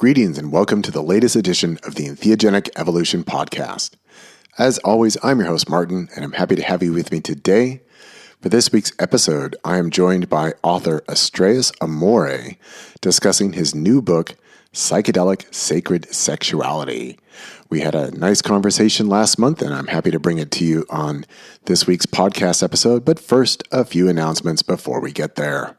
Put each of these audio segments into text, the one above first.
Greetings and welcome to the latest edition of the Entheogenic Evolution Podcast. As always, I'm your host, Martin, and I'm happy to have you with me today. For this week's episode, I am joined by author Astraeus Amori, discussing his new book, Psychedelic, Sacred Sexuality. We had a nice conversation last month, and I'm happy to bring it to you on this week's podcast episode. But first, a few announcements before we get there.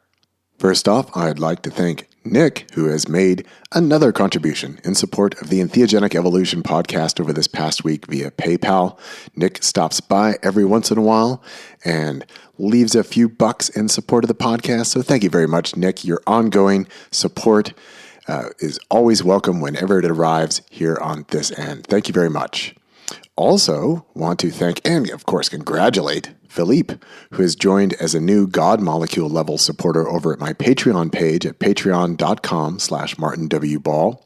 First off, I'd like to thank Nick, who has made another contribution in support of the Entheogenic Evolution podcast over this past week via PayPal. Nick stops by every once in a while and leaves a few bucks in support of the podcast. So thank you very much, Nick. Your ongoing support is always welcome whenever it arrives here on this end. Thank you very much. Also, want to thank and, of course, congratulate Philippe, who has joined as a new God Molecule level supporter over at my Patreon page at patreon.com/MartinWBall.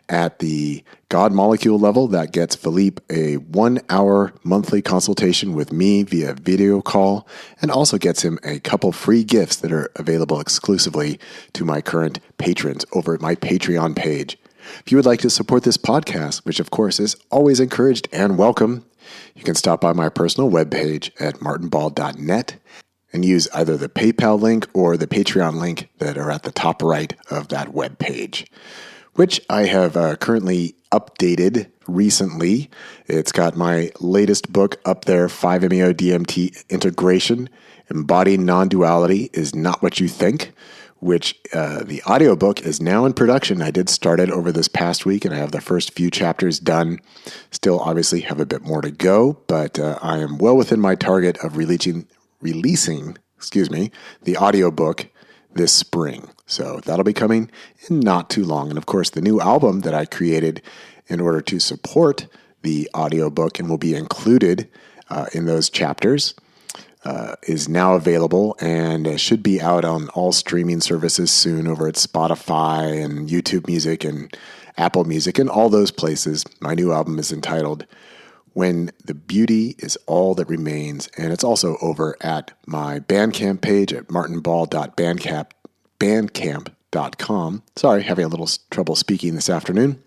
At the God Molecule level, that gets Philippe a 1-hour monthly consultation with me via video call, and also gets him a couple free gifts that are available exclusively to my current patrons over at my Patreon page. If you would like to support this podcast, which of course is always encouraged and welcome, you can stop by my personal webpage at martinball.net and use either the PayPal link or the Patreon link that are at the top right of that webpage, which I have currently updated recently. It's got my latest book up there, 5-MeO-DMT Integration, Embodying Non-Duality is Not What You Think, which the audiobook is now in production. I did start it over this past week, and I have the first few chapters done. Still, obviously, have a bit more to go, but I am well within my target of releasing the audiobook this spring. So that'll be coming in not too long. And of course, the new album that I created in order to support the audiobook and will be included in those chapters is now available and should be out on all streaming services soon over at Spotify and YouTube Music and Apple Music and all those places. My new album is entitled When the Beauty is All That Remains, and it's also over at my Bandcamp page at martinball.bandcamp.com. Sorry, having a little trouble speaking this afternoon.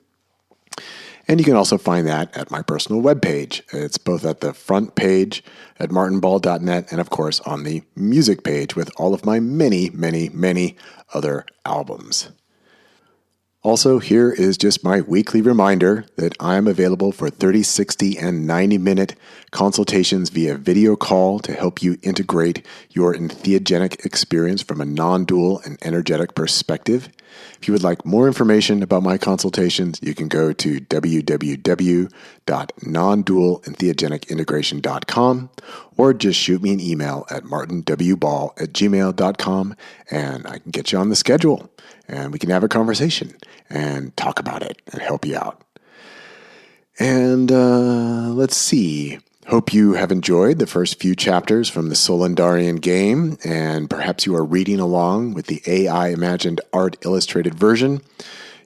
And you can also find that at my personal webpage. It's both at the front page at martinball.net and, of course, on the music page with all of my many, many, many other albums. Also, here is just my weekly reminder that I am available for 30, 60, and 90-minute consultations via video call to help you integrate your entheogenic experience from a non-dual and energetic perspective. If you would like more information about my consultations, you can go to www.nondualentheogenicintegration.com or just shoot me an email at martinwball@gmail.com and I can get you on the schedule and we can have a conversation and talk about it and help you out. And let's see. Hope you have enjoyed the first few chapters from the Solendarian game, and perhaps you are reading along with the AI Imagined Art Illustrated version.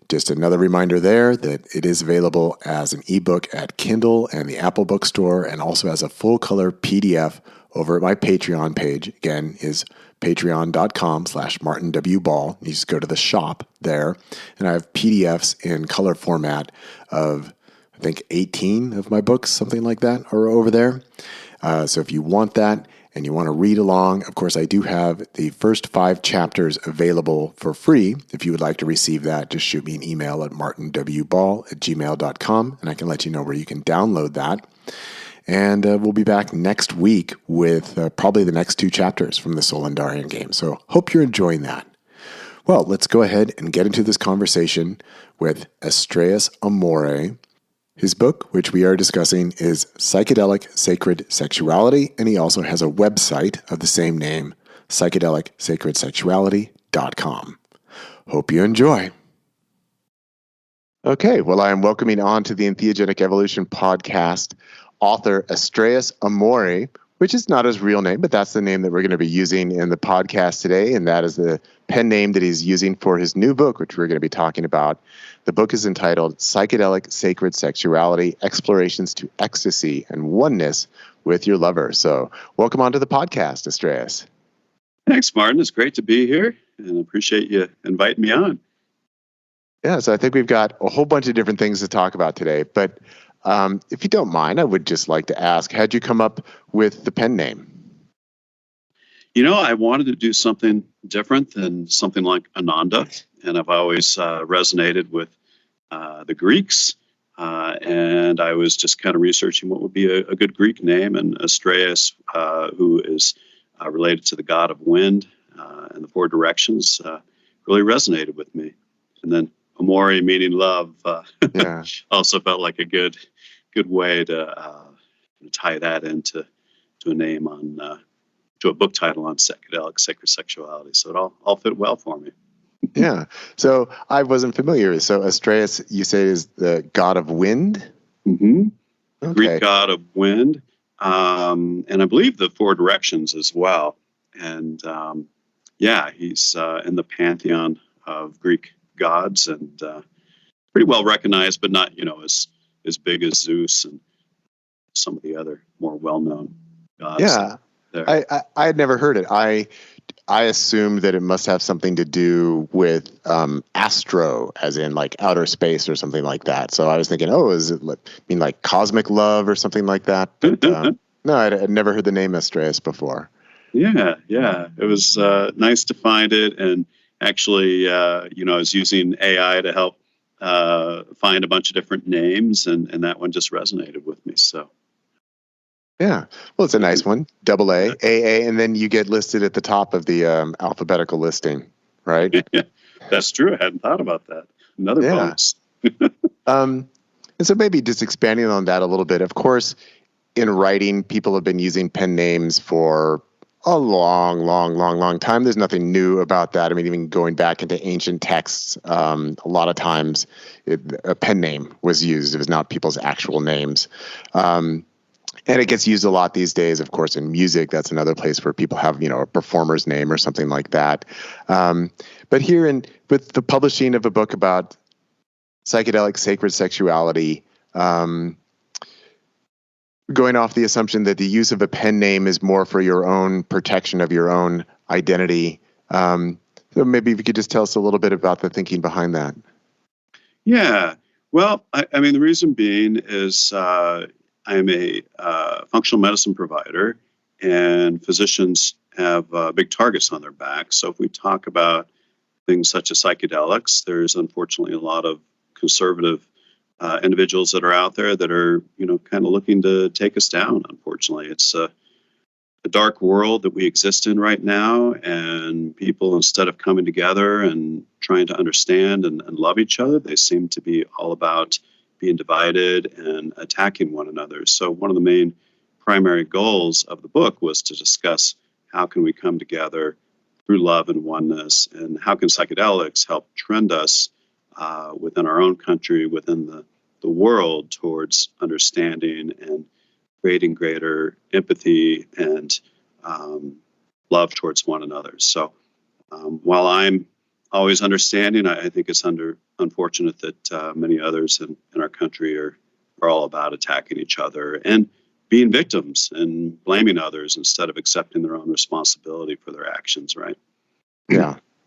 Just another reminder there that it is available as an ebook at Kindle and the Apple Bookstore, and also as a full-color PDF over at my Patreon page. Again, is patreon.com/MartinWBall. You just go to the shop there, and I have PDFs in color format of I think 18 of my books, something like that, are over there. So if you want that and you want to read along, of course, I do have the first 5 chapters available for free. If you would like to receive that, just shoot me an email at martinwball@gmail.com, and I can let you know where you can download that. And we'll be back next week with probably the next 2 chapters from the Solendarian game. So hope you're enjoying that. Well, let's go ahead and get into this conversation with Astraeus Amori. His book, which we are discussing, is Psychedelic, Sacred Sexuality, and he also has a website of the same name, psychedelicsacredsexuality.com. Hope you enjoy. Okay, well, I am welcoming on to the Entheogenic Evolution podcast author Astraeus Amori, which is not his real name, but that's the name that we're going to be using in the podcast today, and that is the pen name that he's using for his new book, which we're going to be talking about. The book is entitled Psychedelic, Sacred Sexuality, Explorations to Ecstasy and Oneness with Your Lover. So welcome onto the podcast, Astraeus. Thanks, Martin. It's great to be here, and I appreciate you inviting me on. Yeah, so I think we've got a whole bunch of different things to talk about today. But if you don't mind, I would just like to ask, how'd you come up with the pen name? I wanted to do something different than something like Ananda, and I've always resonated with the Greeks. And I was just kind of researching what would be a good Greek name, and Astraeus, who is related to the god of wind and the four directions, really resonated with me. And then Amori, meaning love, Yeah. also felt like a good way to tie that into a name on to a book title on psychedelic sacred sexuality. So it all fit well for me. Yeah. So I wasn't familiar. So Astraeus, you say, is the god of wind? Mm-hmm. The Okay. Greek god of wind, and I believe the four directions as well. And yeah, he's in the pantheon of Greek gods and pretty well recognized, but not as big as Zeus and some of the other more well-known gods. Yeah. There. I had never heard it. I assumed that it must have something to do with astro, as in like outer space or something like that. So I was thinking, oh, is it like cosmic love or something like that? But no, I'd never heard the name Astraeus before. Yeah. It was nice to find it, and actually, I was using AI to help find a bunch of different names, and that one just resonated with me. So. Yeah, well, it's a nice one. Double A, AA, and then you get listed at the top of the alphabetical listing, right? Yeah, that's true. I hadn't thought about that. Another bonus. And so maybe just expanding on that a little bit. Of course, in writing, people have been using pen names for a long time. There's nothing new about that. I mean, even going back into ancient texts, a lot of times a pen name was used. It was not people's actual names. And it gets used a lot these days, of course, in music. That's another place where people have, a performer's name or something like that. But here with the publishing of a book about psychedelic sacred sexuality, going off the assumption that the use of a pen name is more for your own protection of your own identity. So maybe if you could just tell us a little bit about the thinking behind that. Yeah. Well, I mean, the reason being is I'm a functional medicine provider, and physicians have big targets on their back. So if we talk about things such as psychedelics, there's unfortunately a lot of conservative individuals that are out there that are, kind of looking to take us down. Unfortunately, it's a dark world that we exist in right now, and people, instead of coming together and trying to understand and love each other, they seem to be all about being divided and attacking one another. So one of the main primary goals of the book was to discuss how can we come together through love and oneness, and how can psychedelics help trend us within our own country, within the world, towards understanding and creating greater empathy and love towards one another. So while I'm always understanding, I think it's unfortunate that many others in our country are all about attacking each other and being victims and blaming others instead of accepting their own responsibility for their actions, right?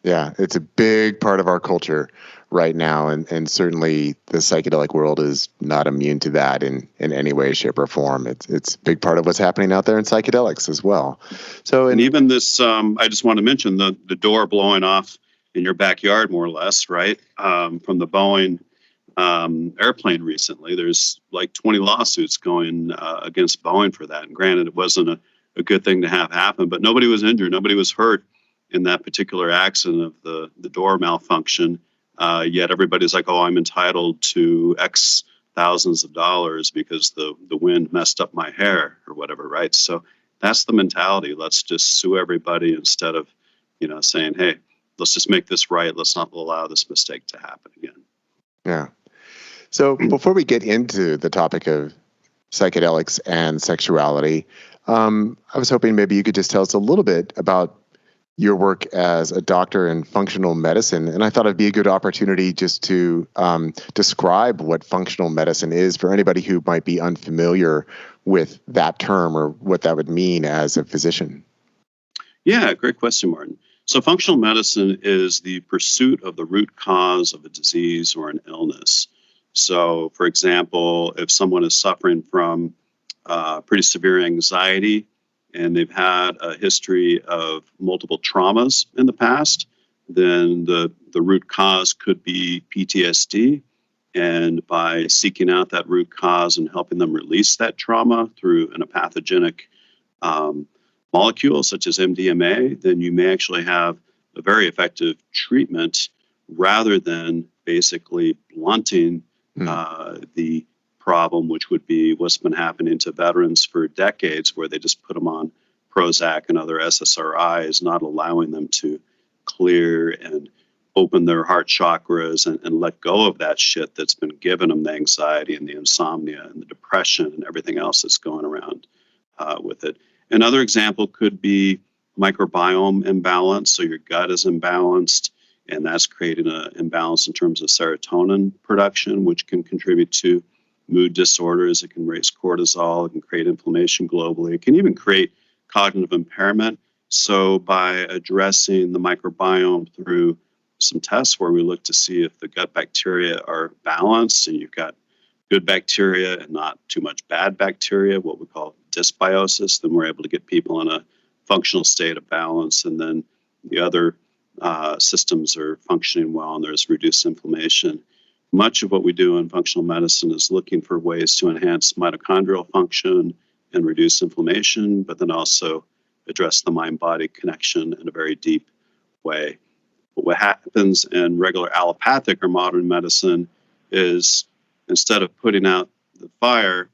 Yeah, it's a big part of our culture right now, and certainly the psychedelic world is not immune to that in any way, shape, or form. It's a big part of what's happening out there in psychedelics as well. So, and even this, I just want to mention the door blowing off in your backyard, more or less, right? From the Boeing airplane recently, there's like 20 lawsuits going against Boeing for that. And granted, it wasn't a good thing to have happen, but nobody was injured, nobody was hurt in that particular accident of the door malfunction. Yet everybody's like, oh, I'm entitled to X thousands of dollars because the wind messed up my hair or whatever, right? So that's the mentality. Let's just sue everybody instead of, saying, hey, let's just make this right. Let's not allow this mistake to happen again. Yeah. So before we get into the topic of psychedelics and sexuality, I was hoping maybe you could just tell us a little bit about your work as a doctor in functional medicine. And I thought it'd be a good opportunity just to describe what functional medicine is for anybody who might be unfamiliar with that term or what that would mean as a physician. Yeah, great question, Martin. So functional medicine is the pursuit of the root cause of a disease or an illness. So, for example, if someone is suffering from pretty severe anxiety and they've had a history of multiple traumas in the past, then the root cause could be PTSD. And by seeking out that root cause and helping them release that trauma through an apathogenic molecule such as MDMA, then you may actually have a very effective treatment rather than basically blunting the problem, which would be what's been happening to veterans for decades, where they just put them on Prozac and other SSRIs, not allowing them to clear and open their heart chakras and let go of that shit that's been giving them the anxiety and the insomnia and the depression and everything else that's going around with it. Another example could be microbiome imbalance. So your gut is imbalanced, and that's creating an imbalance in terms of serotonin production, which can contribute to mood disorders. It can raise cortisol. It can create inflammation globally. It can even create cognitive impairment. So by addressing the microbiome through some tests where we look to see if the gut bacteria are balanced and you've got good bacteria and not too much bad bacteria, what we call dysbiosis, then we're able to get people in a functional state of balance, and then the other systems are functioning well and there's reduced inflammation. Much of what we do in functional medicine is looking for ways to enhance mitochondrial function and reduce inflammation, but then also address the mind-body connection in a very deep way. But what happens in regular allopathic or modern medicine is instead of putting out the fire,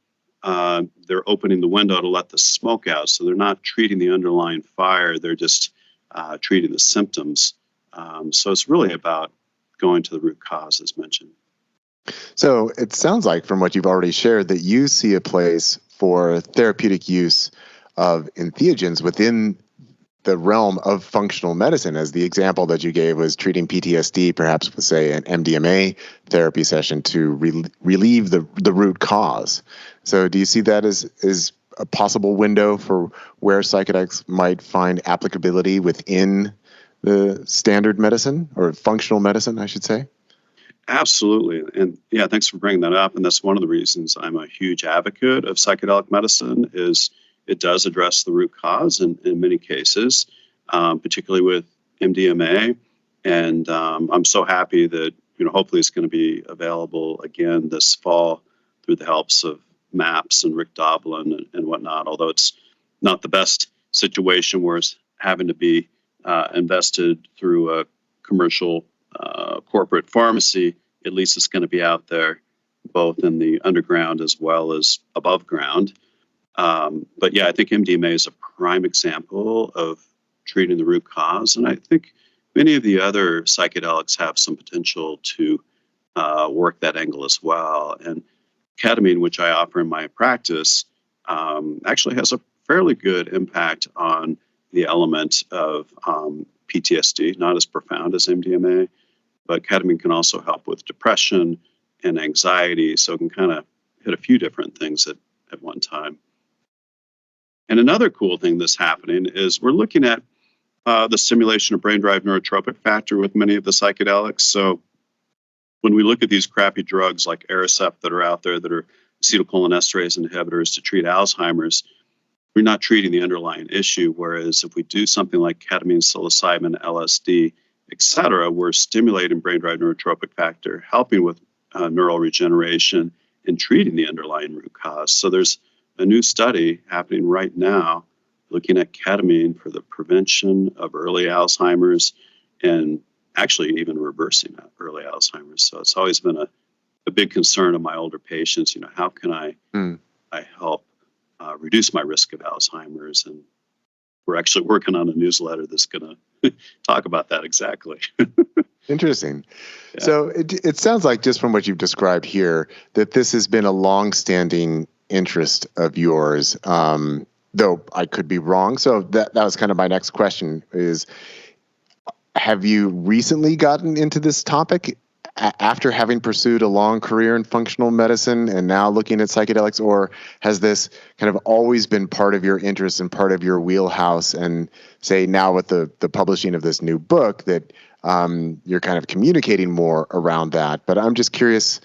they're opening the window to let the smoke out. So they're not treating the underlying fire, they're just treating the symptoms. So it's really about going to the root cause, as mentioned. So it sounds like from what you've already shared that you see a place for therapeutic use of entheogens within the realm of functional medicine, as the example that you gave was treating PTSD, perhaps with, say, an MDMA therapy session to relieve the root cause. So do you see that as a possible window for where psychedelics might find applicability within the standard medicine, or functional medicine, I should say? Absolutely. And yeah, thanks for bringing that up. And that's one of the reasons I'm a huge advocate of psychedelic medicine is it does address the root cause in many cases, particularly with MDMA. And I'm so happy that, hopefully it's going to be available again this fall through the helps of MAPS and Rick Doblin and whatnot, although it's not the best situation where it's having to be invested through a commercial corporate pharmacy. At least it's going to be out there both in the underground as well as above ground. But yeah, I think MDMA is a prime example of treating the root cause. And I think many of the other psychedelics have some potential to work that angle as well. And ketamine, which I offer in my practice, actually has a fairly good impact on the element of PTSD, not as profound as MDMA, but ketamine can also help with depression and anxiety. So it can kind of hit a few different things at one time. And another cool thing that's happening is we're looking at the stimulation of brain-derived neurotropic factor with many of the psychedelics. So when we look at these crappy drugs like Aricept that are out there that are acetylcholinesterase inhibitors to treat Alzheimer's, we're not treating the underlying issue. Whereas if we do something like ketamine, psilocybin, LSD, et cetera, we're stimulating brain-derived neurotropic factor, helping with neural regeneration and treating the underlying root cause. So there's a new study happening right now looking at ketamine for the prevention of early Alzheimer's and actually even reversing early Alzheimer's. So it's always been a big concern of my older patients, how can I help reduce my risk of Alzheimer's? And we're actually working on a newsletter that's going to talk about that exactly. Interesting. Yeah. So it sounds like, just from what you've described here, that this has been a long-standing interest of yours, though I could be wrong. So that was kind of my next question is, have you recently gotten into this topic after having pursued a long career in functional medicine and now looking at psychedelics, or has this kind of always been part of your interest and part of your wheelhouse? And say now with the publishing of this new book that you're kind of communicating more around that. But I'm just curious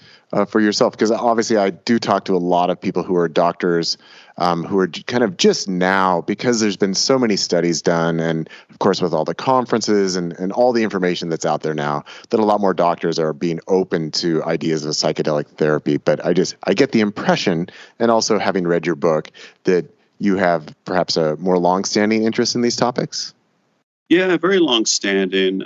for yourself, because obviously I do talk to a lot of people who are doctors who are kind of just now, because there's been so many studies done, and of course with all the conferences and all the information that's out there now, that a lot more doctors are being open to ideas of psychedelic therapy. But I get the impression, and also having read your book, that you have perhaps a more long-standing interest in these topics. Yeah, very long-standing.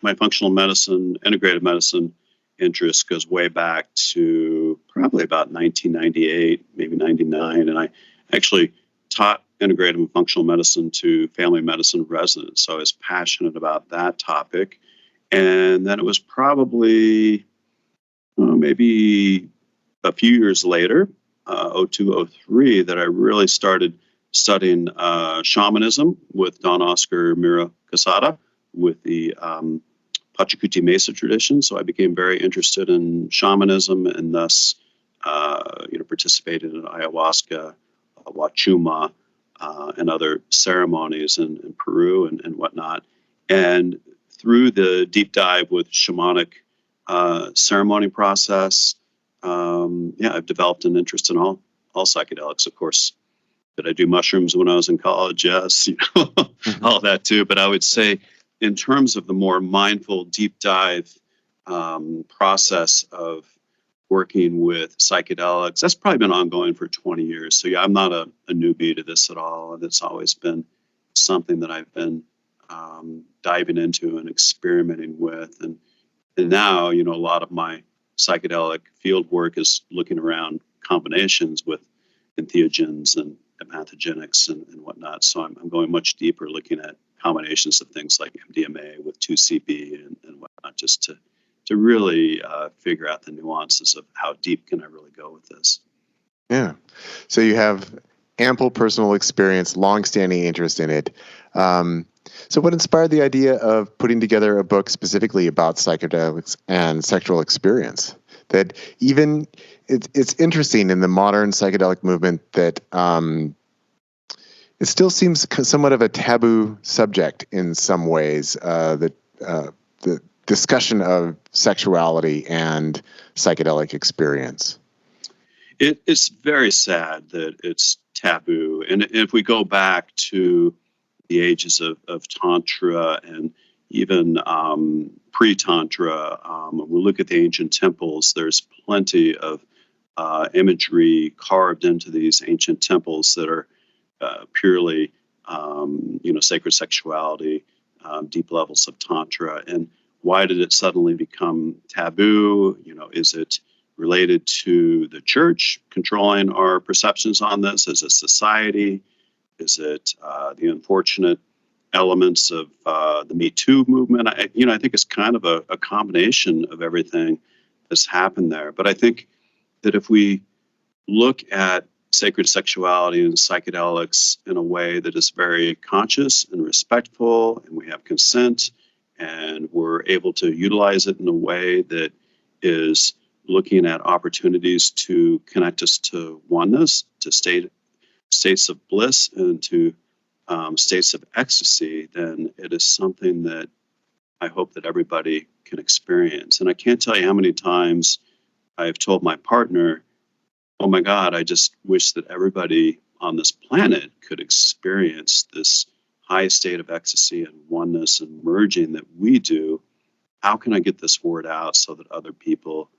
My functional medicine, integrative medicine interest goes way back to probably about 1998, maybe 99. And I actually taught integrative and functional medicine to family medicine residents. So I was passionate about that topic. And then it was probably maybe a few years later, 02, 03, that I really started studying shamanism with Don Oscar Mira Casada with the Pachacuti Mesa tradition. So I became very interested in shamanism, and thus, participated in ayahuasca, wachuma, and other ceremonies in Peru and whatnot. And through the deep dive with shamanic ceremony process, I've developed an interest in all psychedelics. Of course, did I do mushrooms when I was in college? Yes, all that too. But I would say, in terms of the more mindful deep dive process of working with psychedelics, that's probably been ongoing for 20 years. So yeah, I'm not a newbie to this at all. And it's always been something that I've been diving into and experimenting with. And now, a lot of my psychedelic field work is looking around combinations with entheogens and empathogenics and whatnot. So I'm going much deeper, looking at combinations of things like MDMA with 2CB and whatnot, just to really figure out the nuances of how deep can I really go with this. Yeah. So you have ample personal experience, long-standing interest in it. So what inspired the idea of putting together a book specifically about psychedelics and sexual experience? That even it's interesting in the modern psychedelic movement that it still seems somewhat of a taboo subject in some ways, the discussion of sexuality and psychedelic experience. It's very sad that it's taboo. And if we go back to the ages of Tantra and even pre-Tantra, when we look at the ancient temples, there's plenty of imagery carved into these ancient temples that are purely, sacred sexuality, deep levels of Tantra. And why did it suddenly become taboo? Is it related to the church controlling our perceptions on this as a society? Is it the unfortunate elements of the Me Too movement? I think it's kind of a combination of everything that's happened there. But I think that if we look at sacred sexuality and psychedelics in a way that is very conscious and respectful, and we have consent, and we're able to utilize it in a way that is looking at opportunities to connect us to oneness, to states of bliss, and to states of ecstasy, then it is something that I hope that everybody can experience. And I can't tell you how many times I've told my partner, oh my God, I just wish that everybody on this planet could experience this high state of ecstasy and oneness and merging that we do. How can I get this word out so that other people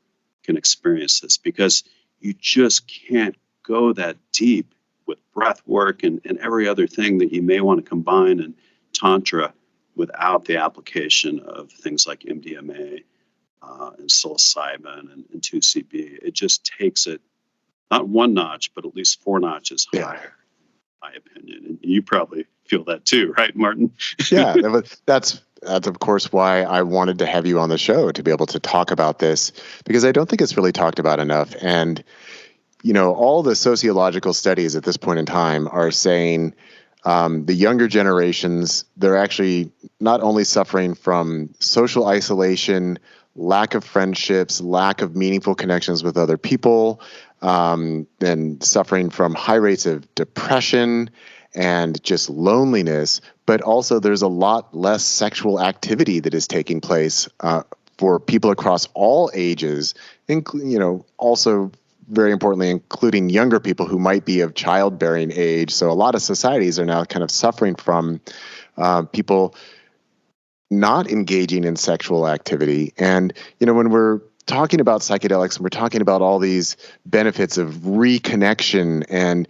can experience this? Because you just can't go that deep with breath work and every other thing that you may want to combine in Tantra without the application of things like MDMA and psilocybin and 2CB. It just takes it not one notch, but at least 4 notches higher, in my opinion. And you probably feel that too, right, Martin? Yeah, that's of course why I wanted to have you on the show, to be able to talk about this, because I don't think it's really talked about enough. And all the sociological studies at this point in time are saying the younger generations, they're actually not only suffering from social isolation, lack of friendships, lack of meaningful connections with other people, and suffering from high rates of depression and just loneliness. But also there's a lot less sexual activity that is taking place for people across all ages, also very importantly, including younger people who might be of childbearing age. So a lot of societies are now kind of suffering from people not engaging in sexual activity. And, when we're talking about psychedelics and we're talking about all these benefits of reconnection and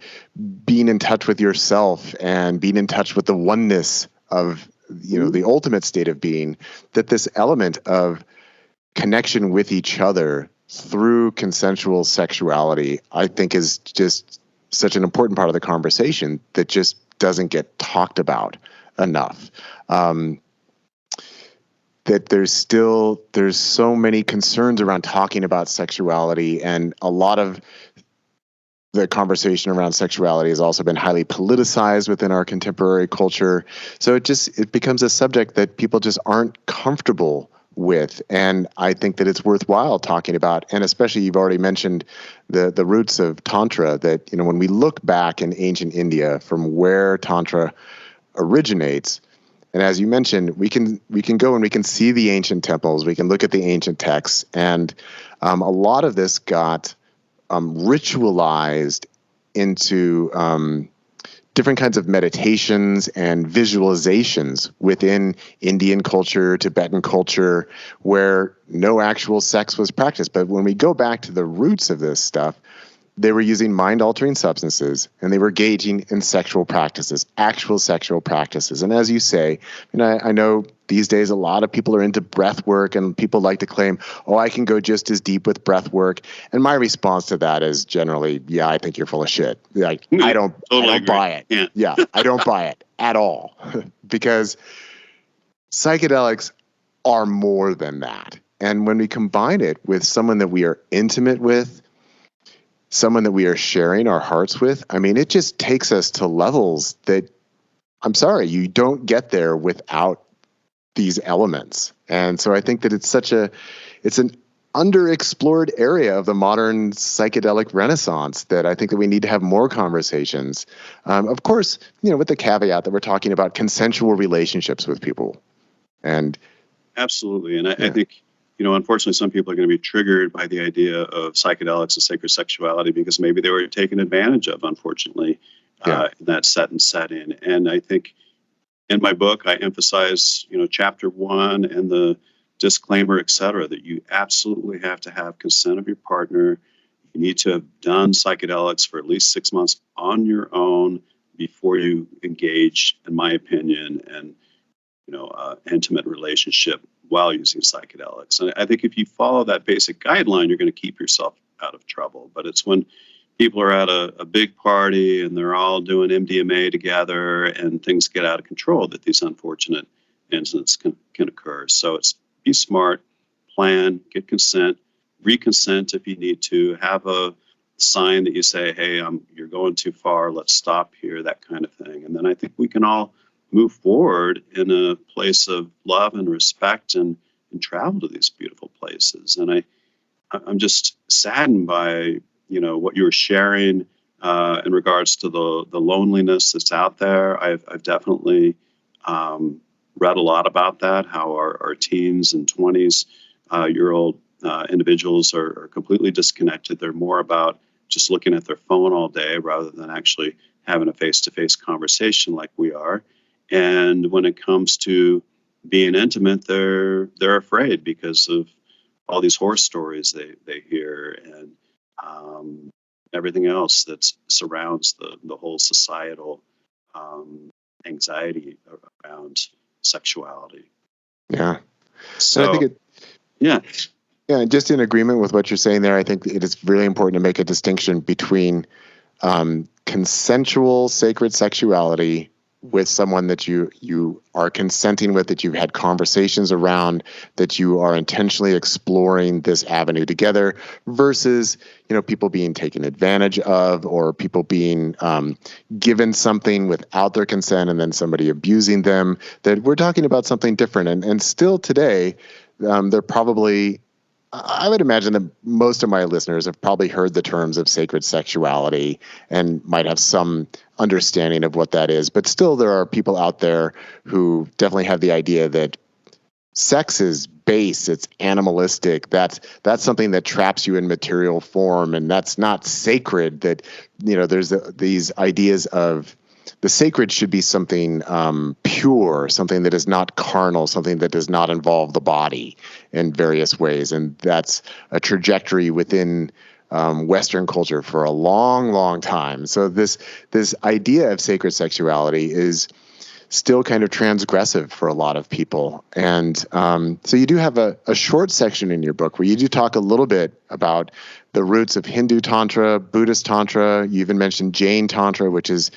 being in touch with yourself and being in touch with the oneness of, the ultimate state of being, that this element of connection with each other through consensual sexuality, I think, is just such an important part of the conversation that just doesn't get talked about enough. That there's so many concerns around talking about sexuality, and a lot of the conversation around sexuality has also been highly politicized within our contemporary culture. So it becomes a subject that people just aren't comfortable with. And I think that it's worthwhile talking about, and especially you've already mentioned the roots of Tantra, that, when we look back in ancient India from where Tantra originates, and as you mentioned, we can go and we can see the ancient temples, we can look at the ancient texts, and a lot of this got ritualized into different kinds of meditations and visualizations within Indian culture, Tibetan culture, where no actual sex was practiced. But when we go back to the roots of this stuff, they were using mind-altering substances, and they were engaging in sexual practices, actual sexual practices. And as you say, I know these days a lot of people are into breath work, and people like to claim, I can go just as deep with breath work. And my response to that is generally, yeah, I think you're full of shit. Like, I don't buy it. Yeah, I don't buy it at all. Because psychedelics are more than that. And when we combine it with someone that we are intimate with, someone that we are sharing our hearts with, it just takes us to levels that, I'm sorry, you don't get there without these elements. And so I think that it's an underexplored area of the modern psychedelic renaissance that I think that we need to have more conversations. Of course, with the caveat that we're talking about consensual relationships with people. And absolutely. And I think, unfortunately, some people are going to be triggered by the idea of psychedelics and sacred sexuality because maybe they were taken advantage of, unfortunately, in that setting. And I think in my book, I emphasize, chapter 1 and the disclaimer, et cetera, that you absolutely have to have consent of your partner. You need to have done psychedelics for at least 6 months on your own before you engage, in my opinion, and intimate relationship while using psychedelics. And I think if you follow that basic guideline, you're going to keep yourself out of trouble. But it's when people are at a big party and they're all doing MDMA together and things get out of control that these unfortunate incidents can occur. So it's be smart, plan, get consent, reconsent if you need to, have a sign that you say, hey, you're going too far, let's stop here, that kind of thing. And then I think we can all move forward in a place of love and respect and travel to these beautiful places. And I'm just saddened by, what you were sharing in regards to the loneliness that's out there. I've definitely read a lot about that, how our teens and 20s year old individuals are completely disconnected. They're more about just looking at their phone all day rather than actually having a face-to-face conversation like we are. And when it comes to being intimate, they're afraid because of all these horror stories they hear and everything else that surrounds the whole societal anxiety around sexuality. Yeah. So I think yeah, just in agreement with what you're saying there, I think it is really important to make a distinction between consensual sacred sexuality with someone that you are consenting with, that you've had conversations around, that you are intentionally exploring this avenue together, versus people being taken advantage of, or people being given something without their consent and then somebody abusing them. That we're talking about something different. And still today, they're probably, I would imagine that most of my listeners have probably heard the terms of sacred sexuality and might have some understanding of what that is. But still, there are people out there who definitely have the idea that sex is base, it's animalistic. That's something that traps you in material form, and that's not sacred. That, there's these ideas of the sacred should be something pure, something that is not carnal, something that does not involve the body in various ways. And that's a trajectory within Western culture for a long, long time. So this idea of sacred sexuality is still kind of transgressive for a lot of people. And so you do have a short section in your book where you do talk a little bit about the roots of Hindu Tantra, Buddhist Tantra. You even mentioned Jain Tantra, which is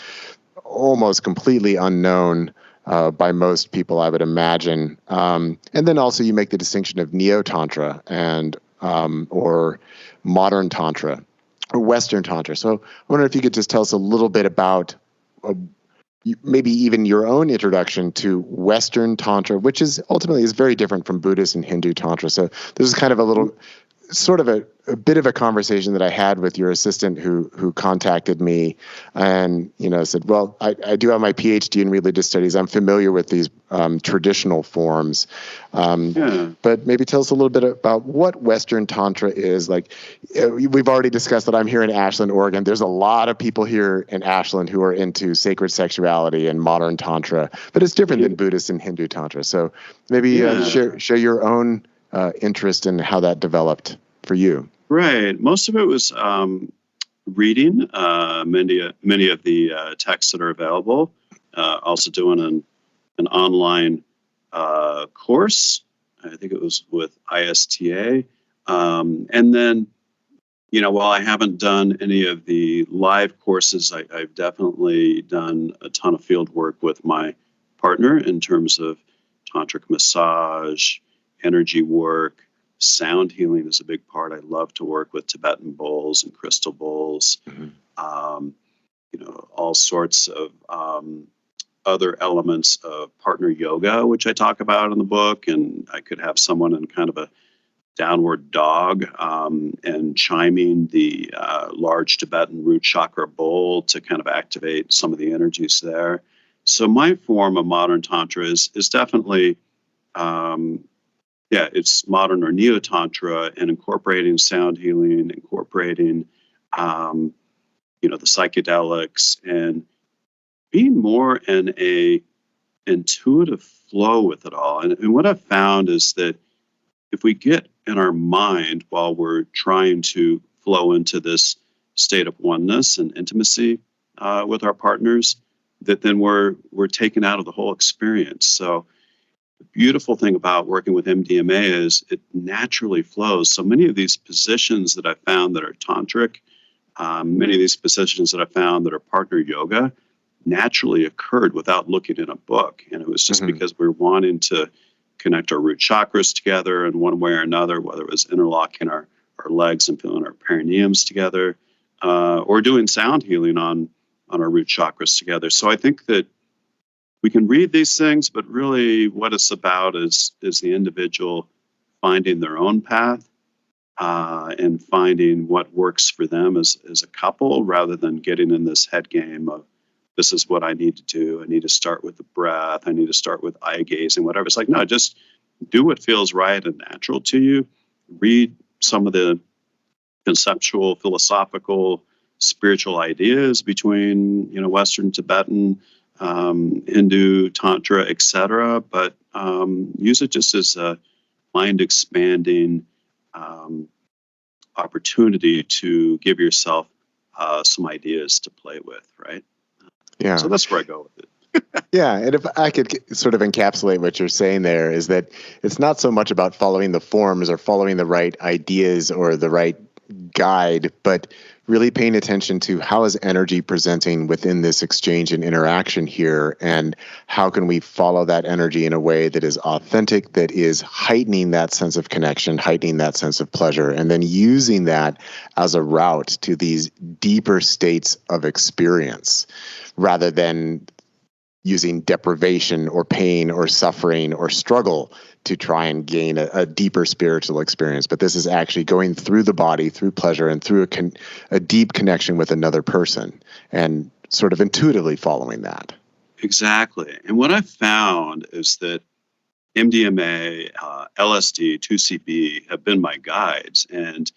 almost completely unknown by most people, I would imagine. And then also you make the distinction of Neo-Tantra and or modern Tantra or Western Tantra. So I wonder if you could just tell us a little bit about maybe even your own introduction to Western Tantra, which is ultimately is very different from Buddhist and Hindu Tantra. So this is kind of a little sort of a bit of a conversation that I had with your assistant who contacted me and, said, well, I do have my PhD in religious studies. I'm familiar with these traditional forms. But maybe tell us a little bit about what Western Tantra is. Like, we've already discussed that I'm here in Ashland, Oregon. There's a lot of people here in Ashland who are into sacred sexuality and modern Tantra, but it's different than Buddhist and Hindu Tantra. So maybe share your own interest in how that developed for you. Right. Most of it was reading many of the texts that are available. Also doing an online course. I think it was with ISTA. And then, while I haven't done any of the live courses, I've definitely done a ton of field work with my partner in terms of tantric massage, energy work. Sound healing is a big part. I love to work with Tibetan bowls and crystal bowls, all sorts of other elements of partner yoga, which I talk about in the book. And I could have someone in kind of a downward dog and chiming the large Tibetan root chakra bowl to kind of activate some of the energies there. So my form of modern Tantra is definitely it's modern or neo-tantra and incorporating sound healing, incorporating, the psychedelics and being more in a intuitive flow with it all. And what I've found is that if we get in our mind while we're trying to flow into this state of oneness and intimacy with our partners, that then we're taken out of the whole experience. So the beautiful thing about working with MDMA is it naturally flows. So many of these positions that I found that are tantric, many of these positions that I found that are partner yoga naturally occurred without looking in a book. And it was just because we were wanting to connect our root chakras together in one way or another, whether it was interlocking our legs and feeling our perineums together, or doing sound healing on our root chakras together. So I think that we can read these things, but really what it's about is the individual finding their own path and finding what works for them as a couple, rather than getting in this head game of, this is what I need to do. I need to start with the breath. I need to start with eye gazing, whatever. It's like, no, just do what feels right and natural to you. Read some of the conceptual, philosophical, spiritual ideas between, Western, Tibetan, Hindu, Tantra, etc. But use it just as a mind-expanding opportunity to give yourself some ideas to play with, right? Yeah. So that's where I go with it. Yeah, and if I could sort of encapsulate what you're saying there, is that it's not so much about following the forms or following the right ideas or the right guide, but really paying attention to how is energy presenting within this exchange and interaction here, and how can we follow that energy in a way that is authentic, that is heightening that sense of connection, heightening that sense of pleasure, and then using that as a route to these deeper states of experience, rather than using deprivation or pain or suffering or struggle to try and gain a deeper spiritual experience. But this is actually going through the body, through pleasure, and through a deep connection with another person, and sort of intuitively following that. Exactly. And what I found is that MDMA, LSD, 2CB have been my guides. And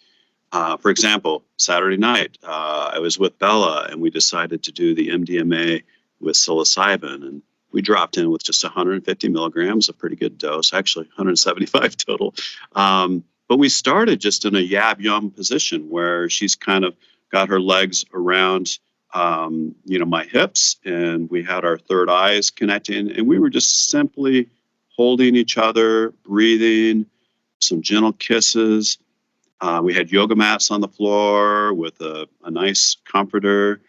for example, Saturday night, I was with Bella and we decided to do the MDMA with psilocybin. And we dropped in with just 150 milligrams, a pretty good dose, actually 175 total. But we started just in a yab yum position where she's kind of got her legs around my hips, and we had our third eyes connecting, and we were just simply holding each other, breathing, some gentle kisses. We had yoga mats on the floor with a nice comforter.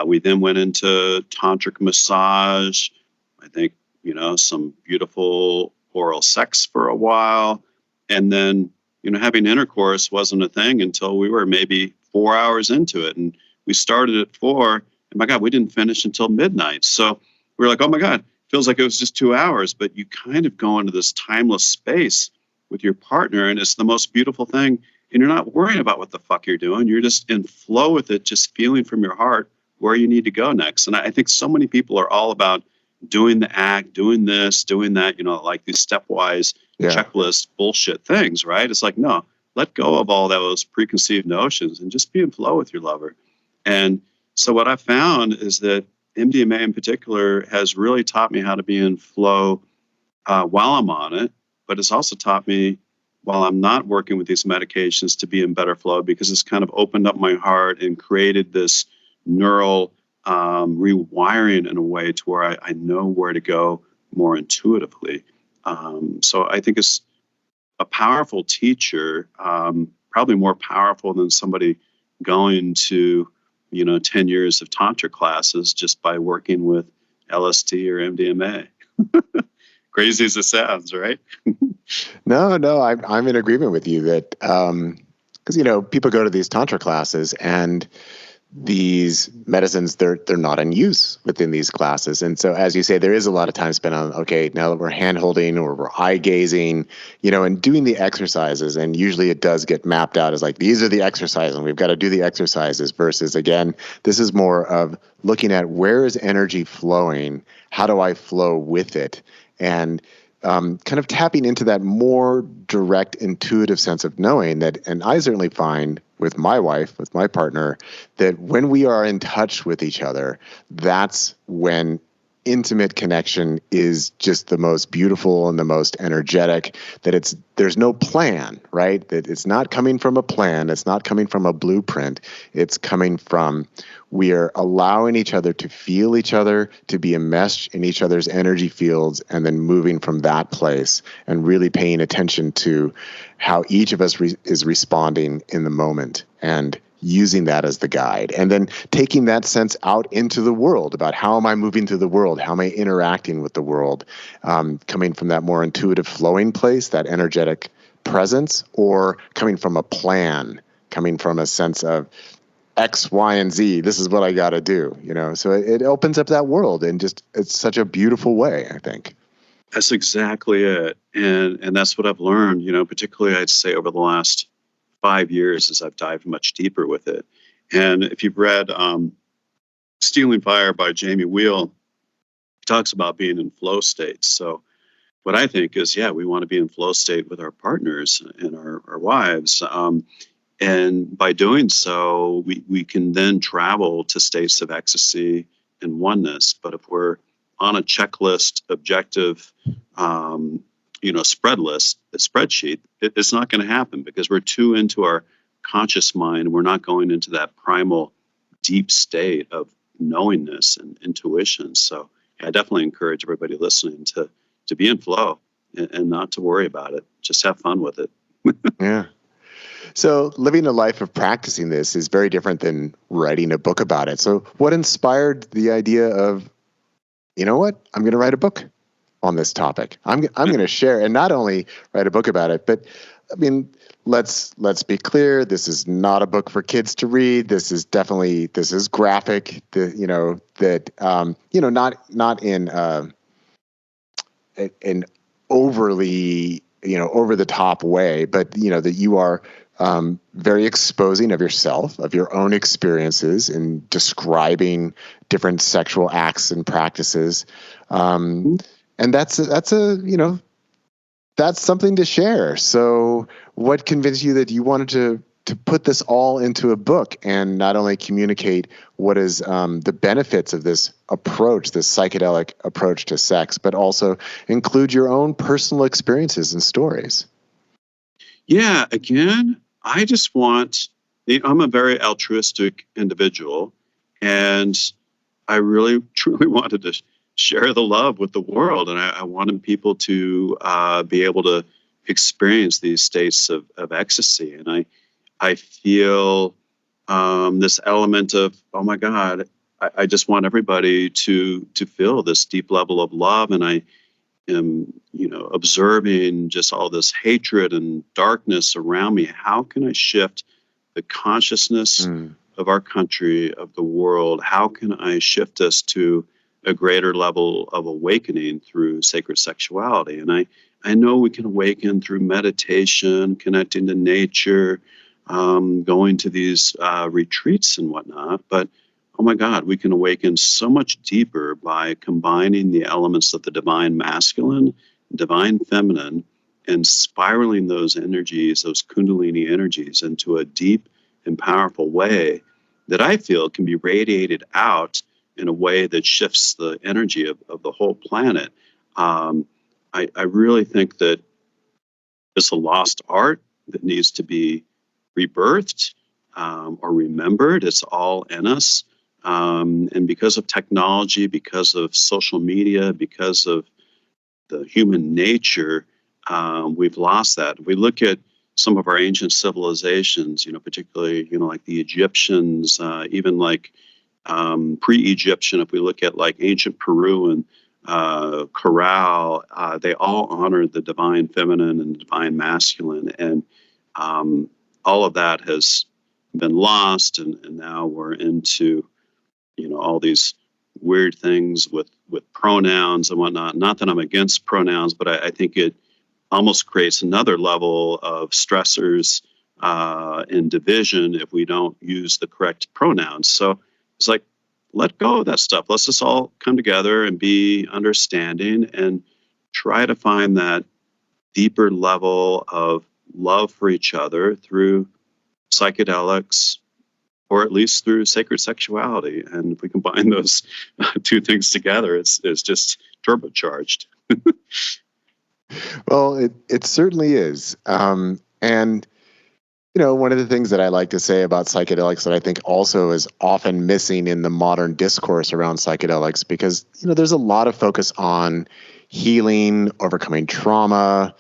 We then went into tantric massage. I think, some beautiful oral sex for a while. And then, having intercourse wasn't a thing until we were maybe 4 hours into it. And we started at 4, and my God, we didn't finish until midnight. So we were like, oh my God, feels like it was just 2 hours, but you kind of go into this timeless space with your partner, and it's the most beautiful thing. And you're not worrying about what the fuck you're doing. You're just in flow with it, just feeling from your heart where you need to go next. And I think so many people are all about doing the act, doing this, doing that, like these stepwise checklist bullshit things, right? It's like, no, let go of all those preconceived notions and just be in flow with your lover. And so what I found is that MDMA in particular has really taught me how to be in flow while I'm on it, but it's also taught me while I'm not working with these medications to be in better flow, because it's kind of opened up my heart and created this neural rewiring in a way to where I know where to go more intuitively. So I think it's a powerful teacher, probably more powerful than somebody going to 10 years of tantra classes just by working with LSD or MDMA. Crazy as it sounds, right? No, I'm in agreement with you that because people go to these tantra classes and these medicines they're not in use within these classes, and so as you say, there is a lot of time spent on now that we're hand holding or we're eye gazing, and doing the exercises, and usually it does get mapped out as like these are the exercises and we've got to do the exercises, versus again this is more of looking at where is energy flowing, how do I flow with it, and kind of tapping into that more direct, intuitive sense of knowing that. And I certainly find with my wife, with my partner, that when we are in touch with each other, that's when intimate connection is just the most beautiful and the most energetic, that there's no plan, right? That it's not coming from a plan. It's not coming from a blueprint. It's coming from, we are allowing each other to feel each other, to be enmeshed in each other's energy fields, and then moving from that place and really paying attention to how each of us is responding in the moment, and using that as the guide, and then taking that sense out into the world about how am I moving through the world, how am I interacting with the world, coming from that more intuitive flowing place, that energetic presence, or coming from a plan, coming from a sense of X, Y, and Z, this is what I got to do, so it opens up that world in just, it's such a beautiful way, I think. That's exactly it. And that's what I've learned, particularly I'd say over the last 5 years as I've dived much deeper with it. And if you've read Stealing Fire by Jamie Wheel, he talks about being in flow states. So what I think is, we want to be in flow state with our partners and our wives. And by doing so, we can then travel to states of ecstasy and oneness. But if we're on a checklist, objective, spreadsheet, it's not going to happen because we're too into our conscious mind. We're not going into that primal, deep state of knowingness and intuition. So I definitely encourage everybody listening to be in flow and not to worry about it. Just have fun with it. Yeah. So living a life of practicing this is very different than writing a book about it. So what inspired the idea of, I'm going to write a book on this topic. I'm going to share, and not only write a book about it, but let's be clear. This is not a book for kids to read. This is graphic. Not in an overly over the top way, but that you are very exposing of yourself, of your own experiences, in describing different sexual acts and practices, and that's something to share. So what convinced you that you wanted to put this all into a book and not only communicate what is the benefits of this approach, this psychedelic approach to sex, but also include your own personal experiences and stories? Yeah, again, I'm a very altruistic individual, and I really, truly wanted to share the love with the world. And I wanted people to be able to experience these states of ecstasy. And I feel this element of, oh my God, I just want everybody to feel this deep level of love. And I am, observing just all this hatred and darkness around me. How can I shift the consciousness of our country, of the world? How can I shift us to a greater level of awakening through sacred sexuality? And I know we can awaken through meditation, connecting to nature, going to these retreats and whatnot. But oh my God, we can awaken so much deeper by combining the elements of the divine masculine, divine feminine, and spiraling those energies, those kundalini energies, into a deep and powerful way that I feel can be radiated out in a way that shifts the energy of the whole planet. I really think that it's a lost art that needs to be rebirthed or remembered. It's all in us. And because of technology, because of social media, because of the human nature, we've lost that. If we look at some of our ancient civilizations, particularly, like the Egyptians, even like pre-Egyptian, if we look at like ancient Peru and Corral, they all honored the divine feminine and the divine masculine. And all of that has been lost. And now we're into all these weird things with pronouns and whatnot. Not that I'm against pronouns, but I think it almost creates another level of stressors and division if we don't use the correct pronouns. So it's like, let go of that stuff. Let's just all come together and be understanding and try to find that deeper level of love for each other through psychedelics, or at least through sacred sexuality. And if we combine those two things together, it's just turbocharged. Well, it certainly is. And, one of the things that I like to say about psychedelics that I think also is often missing in the modern discourse around psychedelics, because, there's a lot of focus on healing, overcoming trauma,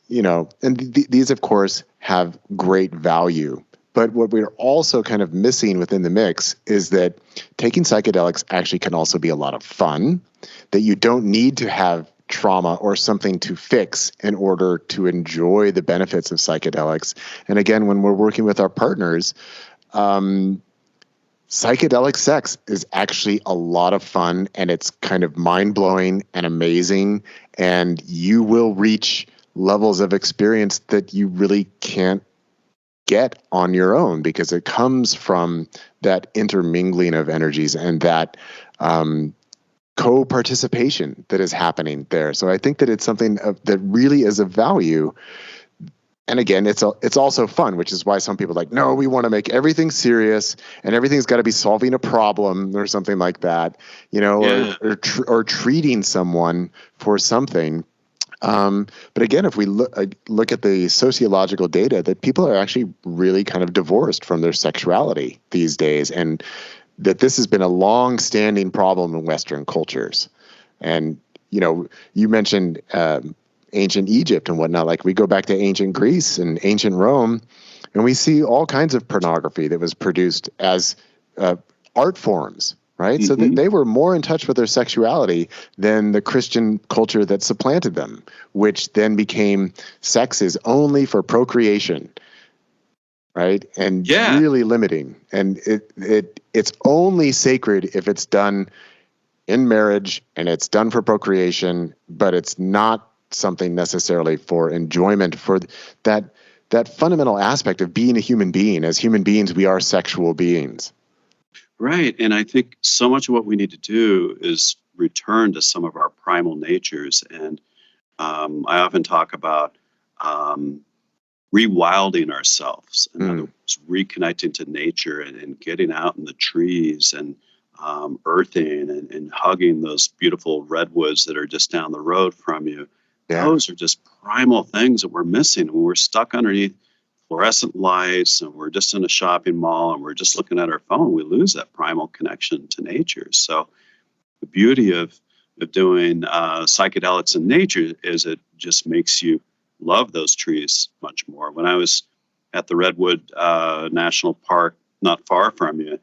and these, of course, have great value. But what we're also kind of missing within the mix is that taking psychedelics actually can also be a lot of fun, that you don't need to have trauma or something to fix in order to enjoy the benefits of psychedelics. And again, when we're working with our partners, psychedelic sex is actually a lot of fun, and it's kind of mind-blowing and amazing, and you will reach levels of experience that you really can't get on your own, because it comes from that intermingling of energies and that co-participation that is happening there. So I think that it's something that really is of value. And again, it's also fun, which is why some people are like, no, we want to make everything serious and everything's got to be solving a problem or something like that, or treating someone for something. But again, if we look at the sociological data, that people are actually really kind of divorced from their sexuality these days, and that this has been a long-standing problem in Western cultures. And, you mentioned ancient Egypt and whatnot. Like, we go back to ancient Greece and ancient Rome, and we see all kinds of pornography that was produced as art forms. Right. Mm-hmm. So they were more in touch with their sexuality than the Christian culture that supplanted them, which then became sex is only for procreation. right? And Yeah. really limiting. And it's only sacred if it's done in marriage and it's done for procreation, but it's not something necessarily for enjoyment, for that fundamental aspect of being a human being. As human beings, we are sexual beings. Right. And I think so much of what we need to do is return to some of our primal natures. And I often talk about rewilding ourselves. In other words, reconnecting to nature and getting out in the trees and earthing and hugging those beautiful redwoods that are just down the road from you. Yeah. Those are just primal things that we're missing when we're stuck underneath fluorescent lights and we're just in a shopping mall and we're just looking at our phone. We lose that primal connection to nature. So the beauty of doing psychedelics in nature is it just makes you love those trees much more. When I was at the Redwood National Park, not far from you,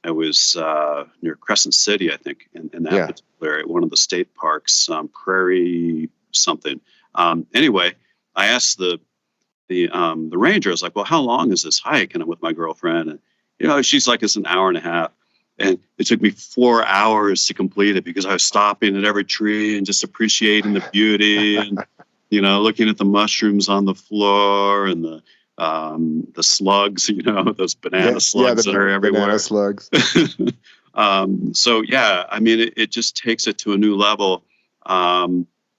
I was near Crescent City, I think, in that particular area, one of the state parks, Prairie something. Anyway, I asked the ranger, I was like, well, how long is this hike? And I'm with my girlfriend, and she's like, it's an hour and a half. And it took me 4 hours to complete it because I was stopping at every tree and just appreciating the beauty and, looking at the mushrooms on the floor and the slugs, those banana slugs that are everywhere. Banana slugs. So, yeah, I mean, it just takes it to a new level,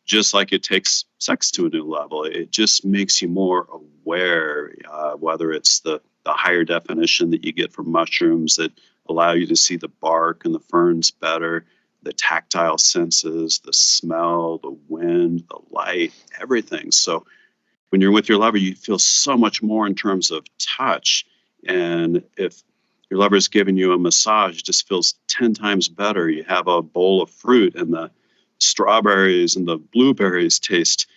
just like it takes sex to a new level. It just makes you more aware, whether it's the higher definition that you get from mushrooms that allow you to see the bark and the ferns better, the tactile senses, the smell, the wind, the light, everything. So when you're with your lover, you feel so much more in terms of touch. And if your lover is giving you a massage, it just feels 10 times better. You have a bowl of fruit and the strawberries and the blueberries taste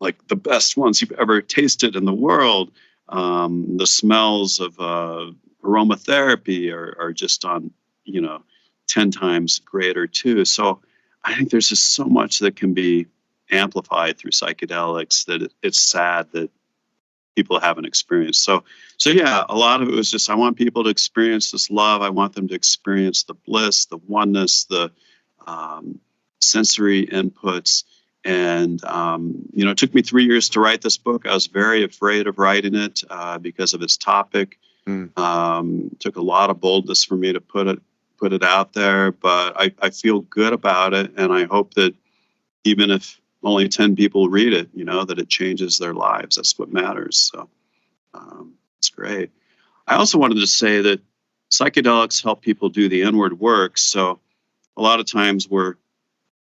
like the best ones you've ever tasted in the world. The smells of aromatherapy are just on, 10 times greater too. So I think there's just so much that can be amplified through psychedelics that it's sad that people haven't experienced. So yeah, a lot of it was just, I want people to experience this love. I want them to experience the bliss, the oneness, the sensory inputs. And, it took me 3 years to write this book. I was very afraid of writing it because of its topic. Took a lot of boldness for me to put it out there, but I feel good about it. And I hope that even if only 10 people read it, that it changes their lives. That's what matters. So it's great. I also wanted to say that psychedelics help people do the inward work. So a lot of times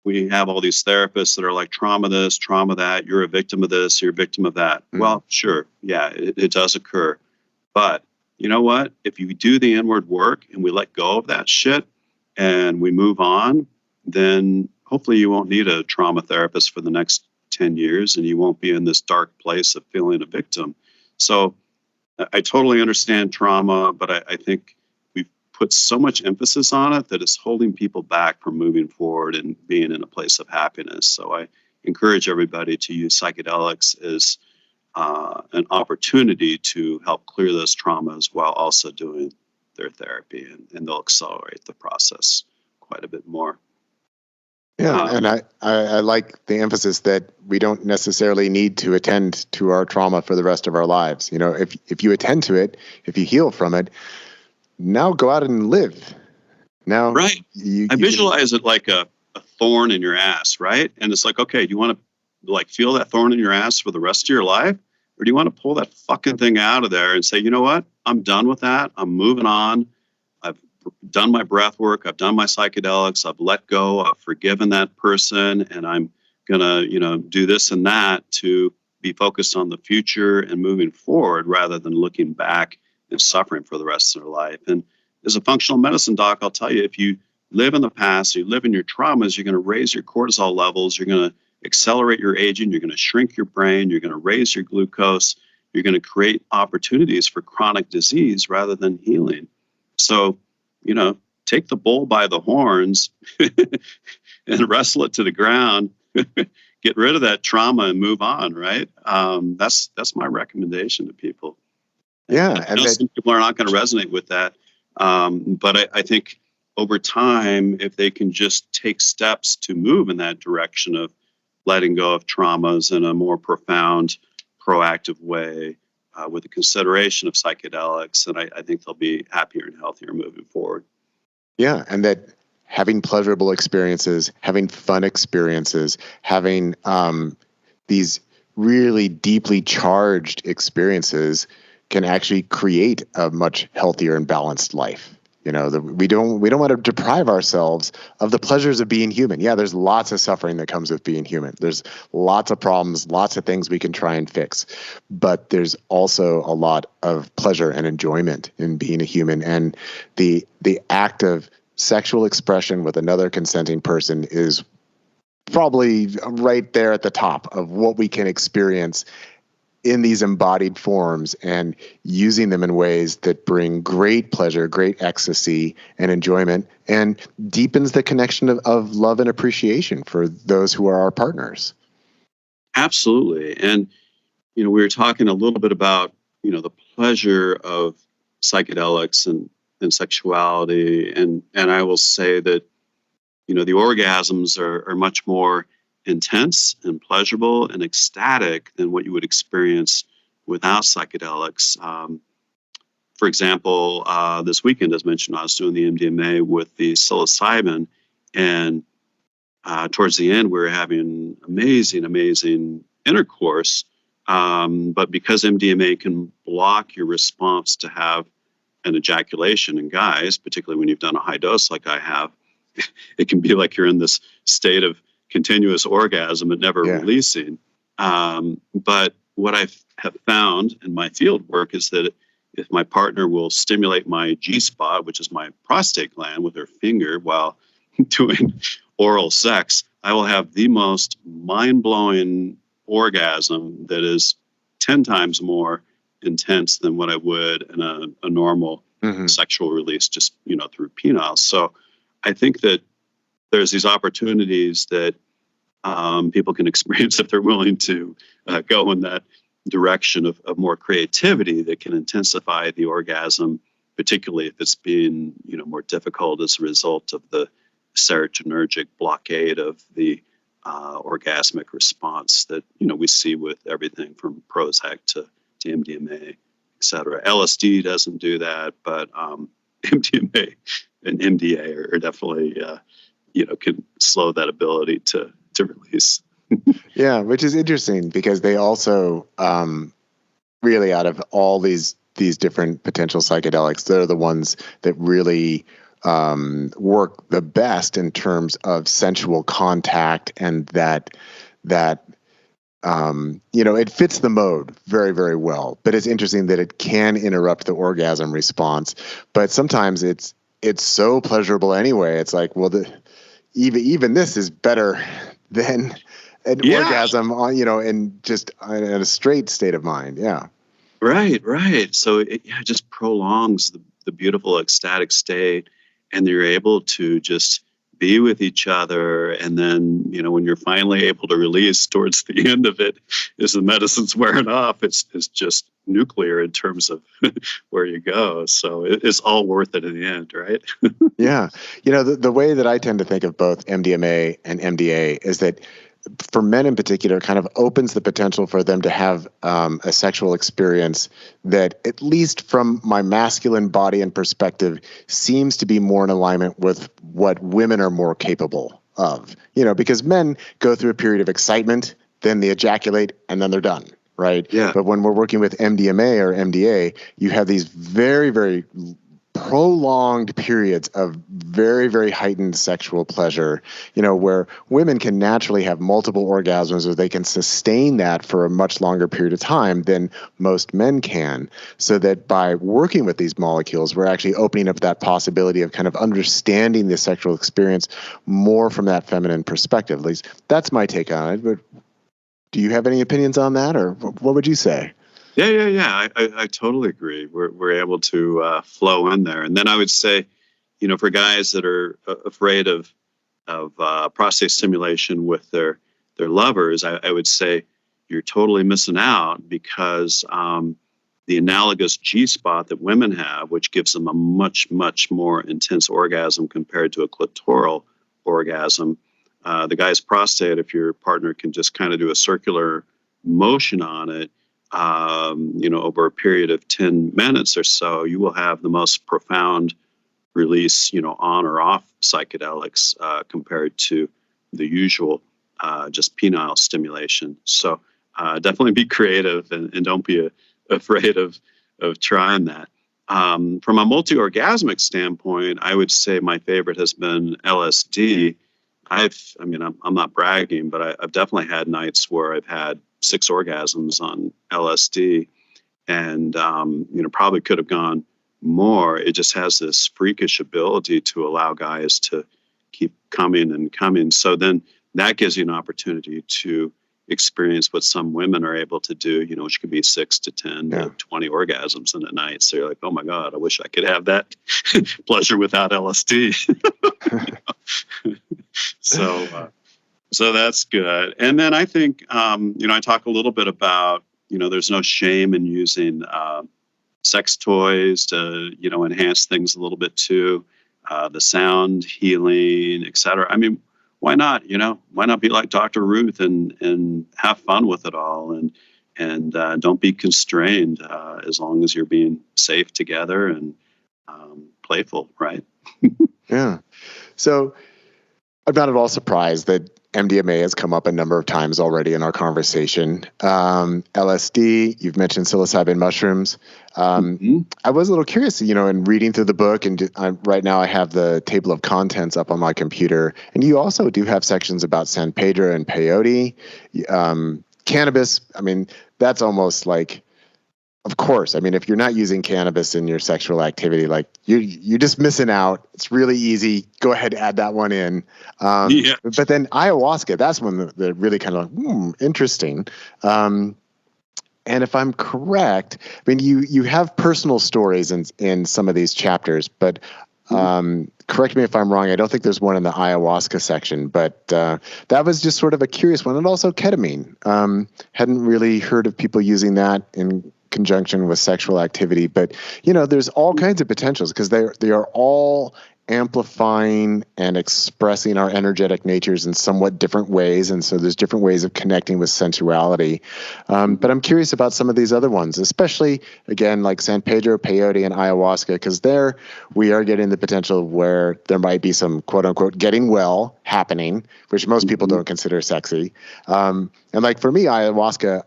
we have all these therapists that are like, trauma this, trauma that, you're a victim of this, you're a victim of that. Well, sure. Yeah, it does occur. But you know what? If you do the inward work and we let go of that shit and we move on, then hopefully you won't need a trauma therapist for the next 10 years and you won't be in this dark place of feeling a victim. So I totally understand trauma, but I think we've put so much emphasis on it that it's holding people back from moving forward and being in a place of happiness. So I encourage everybody to use psychedelics as an opportunity to help clear those traumas while also doing their therapy, and they'll accelerate the process quite a bit more. Yeah, and I like the emphasis that we don't necessarily need to attend to our trauma for the rest of our lives. If you attend to it, if you heal from it, now go out and live. Now, right. I visualize it like a thorn in your ass, right? And it's like, okay, do you want to feel that thorn in your ass for the rest of your life? Or do you want to pull that fucking thing out of there and say, you know what? I'm done with that. I'm moving on. I've done my breath work. I've done my psychedelics. I've let go. I've forgiven that person. And I'm going to, do this and that to be focused on the future and moving forward rather than looking back and suffering for the rest of their life. And as a functional medicine doc, I'll tell you, if you live in the past, you live in your traumas, you're going to raise your cortisol levels. You're going to accelerate your aging, you're going to shrink your brain, you're going to raise your glucose, you're going to create opportunities for chronic disease rather than healing. So, take the bull by the horns and wrestle it to the ground, get rid of that trauma and move on, right? That's my recommendation to people. Yeah, I and know that some people are not going to resonate with that, but I think over time, if they can just take steps to move in that direction of letting go of traumas in a more profound, proactive way, with the consideration of psychedelics, and I think they'll be happier and healthier moving forward. yeah, and that having pleasurable experiences, having fun experiences, having these really deeply charged experiences can actually create a much healthier and balanced life. We don't want to deprive ourselves of the pleasures of being human. Yeah, there's lots of suffering that comes with being human. There's lots of problems, lots of things we can try and fix, but there's also a lot of pleasure and enjoyment in being a human. And the act of sexual expression with another consenting person is probably right there at the top of what we can experience in these embodied forms, and using them in ways that bring great pleasure, great ecstasy and enjoyment, and deepens the connection of love and appreciation for those who are our partners. Absolutely. And, we were talking a little bit about, the pleasure of psychedelics and sexuality. And I will say that, the orgasms are much more intense and pleasurable and ecstatic than what you would experience without psychedelics. For example, this weekend, as mentioned, I was doing the MDMA with the psilocybin, and towards the end, we were having amazing intercourse. But because MDMA can block your response to have an ejaculation in guys, particularly when you've done a high dose like I have, it can be like you're in this state of continuous orgasm and never releasing. But what I have found in my field work is that if my partner will stimulate my G-spot, which is my prostate gland, with her finger while doing oral sex, I will have the most mind-blowing orgasm that is 10 times more intense than what I would in a normal sexual release, just, through penile. So I think that there's these opportunities that people can experience if they're willing to go in that direction of more creativity that can intensify the orgasm, particularly if it's being, more difficult as a result of the serotonergic blockade of the orgasmic response that, we see with everything from Prozac to MDMA, et cetera. LSD doesn't do that, but MDMA and MDA are definitely, can slow that ability to release. Yeah, which is interesting because they also really, out of all these different potential psychedelics, they're the ones that really work the best in terms of sensual contact, and that it fits the mode very, very well. But it's interesting that it can interrupt the orgasm response. But sometimes it's so pleasurable anyway. It's like, well, even this is better than an orgasm on, in just in a straight state of mind. Yeah. Right. So it just prolongs the beautiful ecstatic state, and you're able to just be with each other. And then, when you're finally able to release towards the end of it, as the medicine's wearing off, it's just nuclear in terms of where you go. So it's all worth it in the end, right? Yeah. The way that I tend to think of both MDMA and MDA is that for men in particular, kind of opens the potential for them to have a sexual experience that, at least from my masculine body and perspective, seems to be more in alignment with what women are more capable of. Because men go through a period of excitement, then they ejaculate, and then they're done, right? Yeah. But when we're working with MDMA or MDA, you have these very, very prolonged periods of very, very heightened sexual pleasure, where women can naturally have multiple orgasms, or they can sustain that for a much longer period of time than most men can. So that by working with these molecules, we're actually opening up that possibility of kind of understanding the sexual experience more from that feminine perspective. At least that's my take on it. But do you have any opinions on that, or what would you say? Yeah. I totally agree. We're able to flow in there, and then I would say, for guys that are afraid of prostate stimulation with their lovers, I would say you're totally missing out, because the analogous G-spot that women have, which gives them a much, much more intense orgasm compared to a clitoral orgasm. The guy's prostate, if your partner can just kind of do a circular motion on it, over a period of 10 minutes or so, you will have the most profound release, on or off psychedelics compared to the usual just penile stimulation. So definitely be creative and don't be afraid of trying that. From a multi-orgasmic standpoint, I would say my favorite has been LSD. I'm not bragging, but I've definitely had nights where I've had 6 orgasms on LSD, and probably could have gone more. It just has this freakish ability to allow guys to keep coming and coming. So then that gives you an opportunity to experience what some women are able to do, which could be 6 to 10 to 20 orgasms in a night. So you're like, oh my God, I wish I could have that pleasure without LSD. So that's good. And then I think, I talk a little bit about, there's no shame in using sex toys to, enhance things a little bit too. The sound healing, et cetera. I mean, why not? Why not be like Dr. Ruth and have fun with it all and don't be constrained as long as you're being safe together and playful, right? Yeah. So I'm not at all surprised that MDMA has come up a number of times already in our conversation. LSD, you've mentioned psilocybin mushrooms. I was a little curious, in reading through the book, and right now I have the table of contents up on my computer, and you also do have sections about San Pedro and peyote. Cannabis, that's almost like, of course, if you're not using cannabis in your sexual activity, like you're just missing out. It's really easy. Go ahead, add that one in. But then ayahuasca, that's one that really kind of like, interesting. And if I'm correct, you have personal stories in some of these chapters, but correct me if I'm wrong. I don't think there's one in the ayahuasca section, but that was just sort of a curious one. And also ketamine. Hadn't really heard of people using that in conjunction with sexual activity, but there's all kinds of potentials because they are all amplifying and expressing our energetic natures in somewhat different ways, and so there's different ways of connecting with sensuality. But I'm curious about some of these other ones, especially again like San Pedro, peyote, and ayahuasca, because there we are getting the potential where there might be some quote unquote getting well happening, which most people don't consider sexy. And like for me, ayahuasca,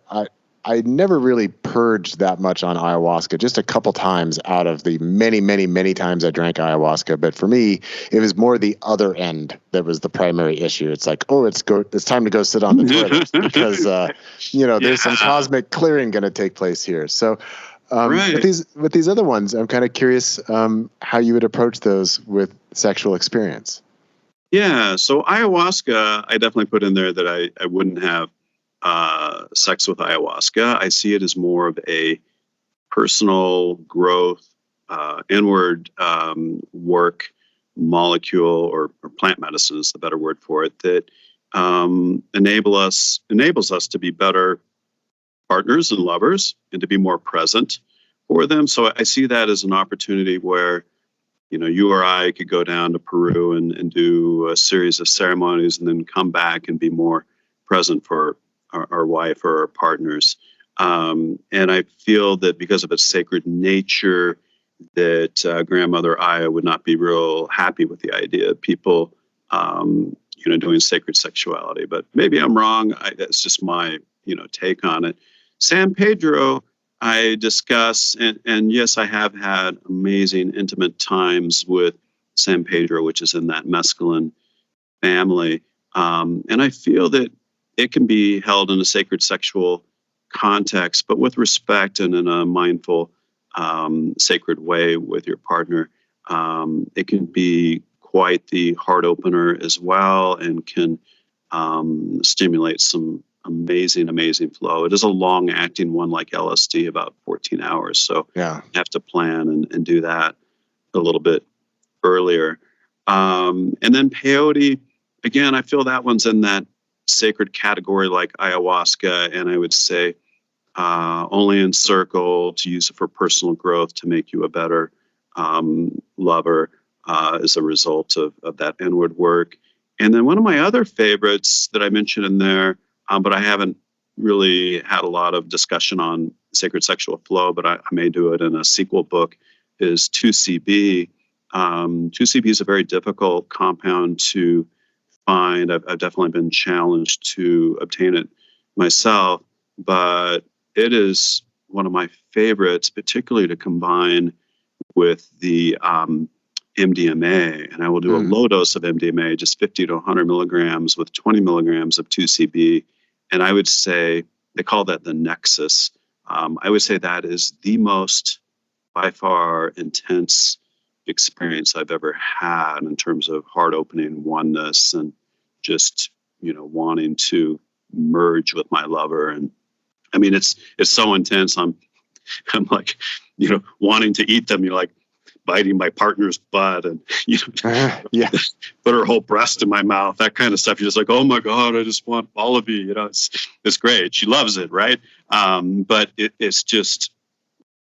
I never really purged that much on ayahuasca, just a couple times out of the many, many, many times I drank ayahuasca. But for me, it was more the other end that was the primary issue. It's like, it's time to go sit on the toilet because, there's some cosmic clearing going to take place here. So with these other ones, I'm kind of curious how you would approach those with sexual experience. Yeah. So ayahuasca, I definitely put in there that I wouldn't have sex with ayahuasca. I see it as more of a personal growth, inward work molecule or plant medicine is the better word for it, that enables us to be better partners and lovers and to be more present for them. So I see that as an opportunity where, you or I could go down to Peru and do a series of ceremonies and then come back and be more present for our wife or our partners. And I feel that because of its sacred nature, that grandmother Aya would not be real happy with the idea of people, doing sacred sexuality. But maybe I'm wrong. That's just my, take on it. San Pedro, I discuss, and yes, I have had amazing intimate times with San Pedro, which is in that mescaline family. And I feel that it can be held in a sacred sexual context, but with respect and in a mindful, sacred way with your partner. It can be quite the heart opener as well and can stimulate some amazing flow. It is a long acting one like LSD, about 14 hours. So you have to plan and do that a little bit earlier. And then peyote, again, I feel that one's in that sacred category like ayahuasca, and I would say only encircle, to use it for personal growth, to make you a better lover as a result of that inward work. And then one of my other favorites that I mentioned in there, but I haven't really had a lot of discussion on sacred sexual flow, but I may do it in a sequel book, is 2CB. 2CB is a very difficult compound to find. I've definitely been challenged to obtain it myself, but it is one of my favorites, particularly to combine with the MDMA. And I will do a low dose of MDMA, just 50 to 100 milligrams with 20 milligrams of 2CB. And I would say, they call that the nexus. I would say that is the most, by far, intense experience I've ever had in terms of heart opening oneness and just, wanting to merge with my lover. And I mean, it's so intense. I'm like, wanting to eat them. You're like biting my partner's butt and, put her whole breast in my mouth, that kind of stuff. You're just like, oh my God, I just want all of you. It's great. She loves it. Right. But it's just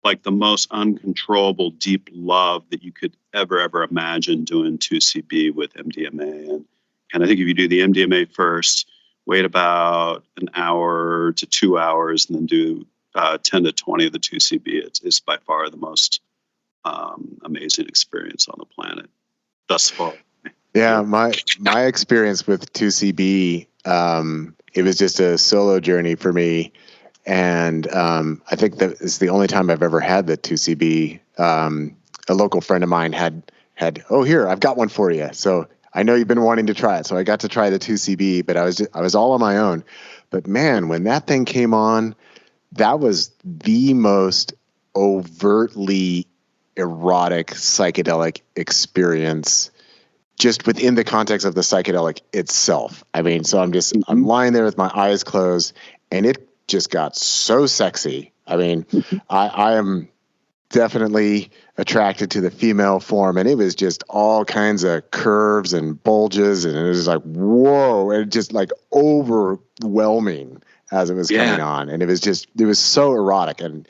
like the most uncontrollable, deep love that you could ever imagine doing 2CB with MDMA. And I think if you do the MDMA first, wait about an hour to 2 hours, and then do 10 to 20 of the 2CB, it's by far the most amazing experience on the planet thus far. Yeah, my experience with 2CB, it was just a solo journey for me. And I think that is the only time I've ever had the 2CB. A local friend of mine had, oh, here, I've got one for you. So I know you've been wanting to try it. So I got to try the 2CB, but I was all on my own. But man, when that thing came on, that was the most overtly erotic psychedelic experience, just within the context of the psychedelic itself. I mean, so I'm lying there with my eyes closed, and it just got so sexy. I mean, I am definitely attracted to the female form, and it was just all kinds of curves and bulges, and it was like, whoa, and just like overwhelming as it was coming on. And it was so erotic. And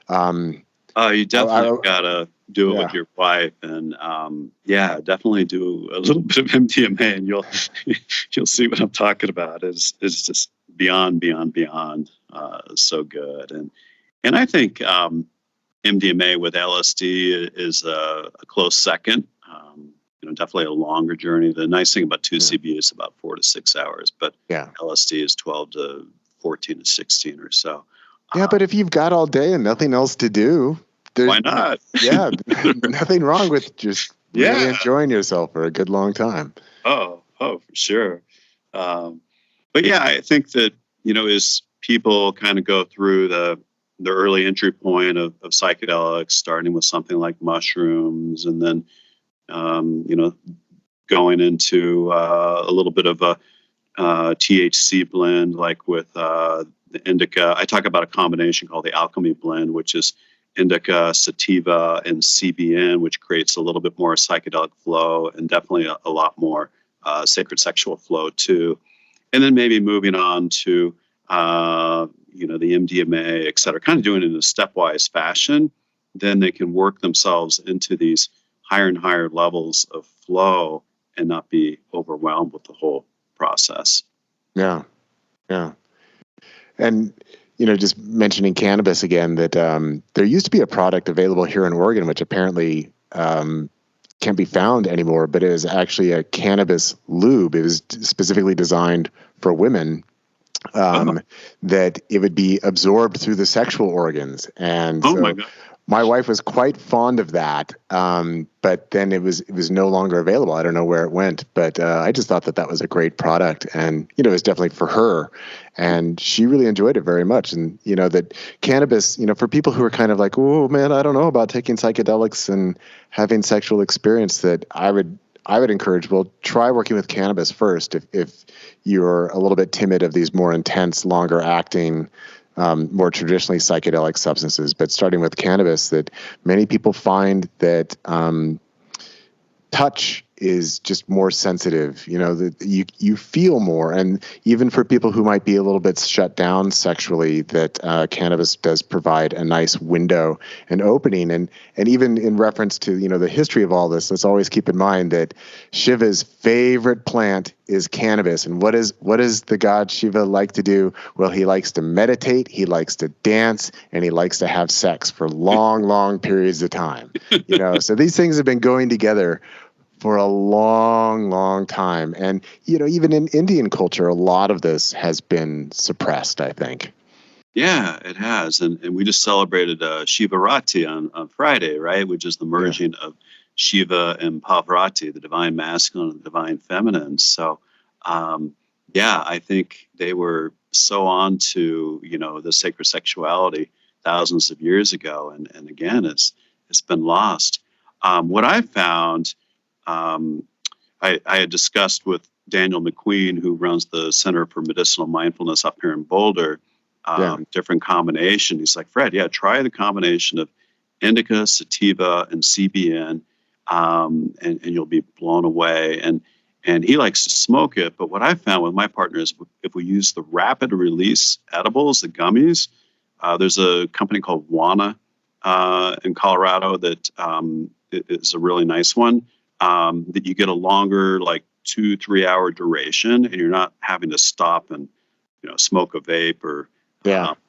you definitely gotta do it with your wife, and definitely do a little bit of MDMA, and you'll see what I'm talking about. It's just beyond so good. And I think MDMA with LSD is a close second. Definitely a longer journey. The nice thing about 2CB is about 4 to 6 hours, but LSD is 12 to 14 to 16 or so. Yeah, but if you've got all day and nothing else to do, why not? Yeah, nothing wrong with just really enjoying yourself for a good long time. Oh, for sure. But yeah, I think that, as people kind of go through the early entry point of psychedelics, starting with something like mushrooms, and then, going into a little bit of a THC blend, like with the indica. I talk about a combination called the alchemy blend, which is indica, sativa, and CBN, which creates a little bit more psychedelic flow, and definitely a lot more sacred sexual flow too. And then maybe moving on to the MDMA, et cetera, kind of doing it in a stepwise fashion. Then they can work themselves into these higher and higher levels of flow and not be overwhelmed with the whole process. Yeah. And just mentioning cannabis again, that there used to be a product available here in Oregon, which apparently can't be found anymore, but it is actually a cannabis lube. It was specifically designed for women, that it would be absorbed through the sexual organs. And my wife was quite fond of that, but then it was no longer available. I don't know where it went, but I just thought that was a great product, and it was definitely for her, and she really enjoyed it very much. And that cannabis, for people who are kind of like, oh man, I don't know about taking psychedelics and having sexual experience, that I would encourage, well, try working with cannabis first if you're a little bit timid of these more intense, longer acting, more traditionally psychedelic substances. But starting with cannabis, that many people find that touch is just more sensitive. You feel more, and even for people who might be a little bit shut down sexually, that cannabis does provide a nice window and opening. And even in reference to the history of all this, let's always keep in mind that Shiva's favorite plant is cannabis. And what does the god Shiva like to do? Well, he likes to meditate, he likes to dance, and he likes to have sex for long periods of time. So these things have been going together for a long time. And even in Indian culture, a lot of this has been suppressed, I think. Yeah, it has. And we just celebrated Shivarati on Friday, right? Which is the merging of Shiva and Pavarati, the divine masculine and the divine feminine. So, I think they were so on to, the sacred sexuality thousands of years ago. And again, it's been lost. What I found, I had discussed with Daniel McQueen, who runs the Center for Medicinal Mindfulness up here in Boulder, different combination. He's like, Fred, try the combination of indica, sativa, and CBN, and you'll be blown away. And he likes to smoke it. But what I found with my partner is if we use the rapid release edibles, the gummies, there's a company called Wana in Colorado that is a really nice one, that you get a longer, like 2-3 hour duration, and you're not having to stop and smoke a vape or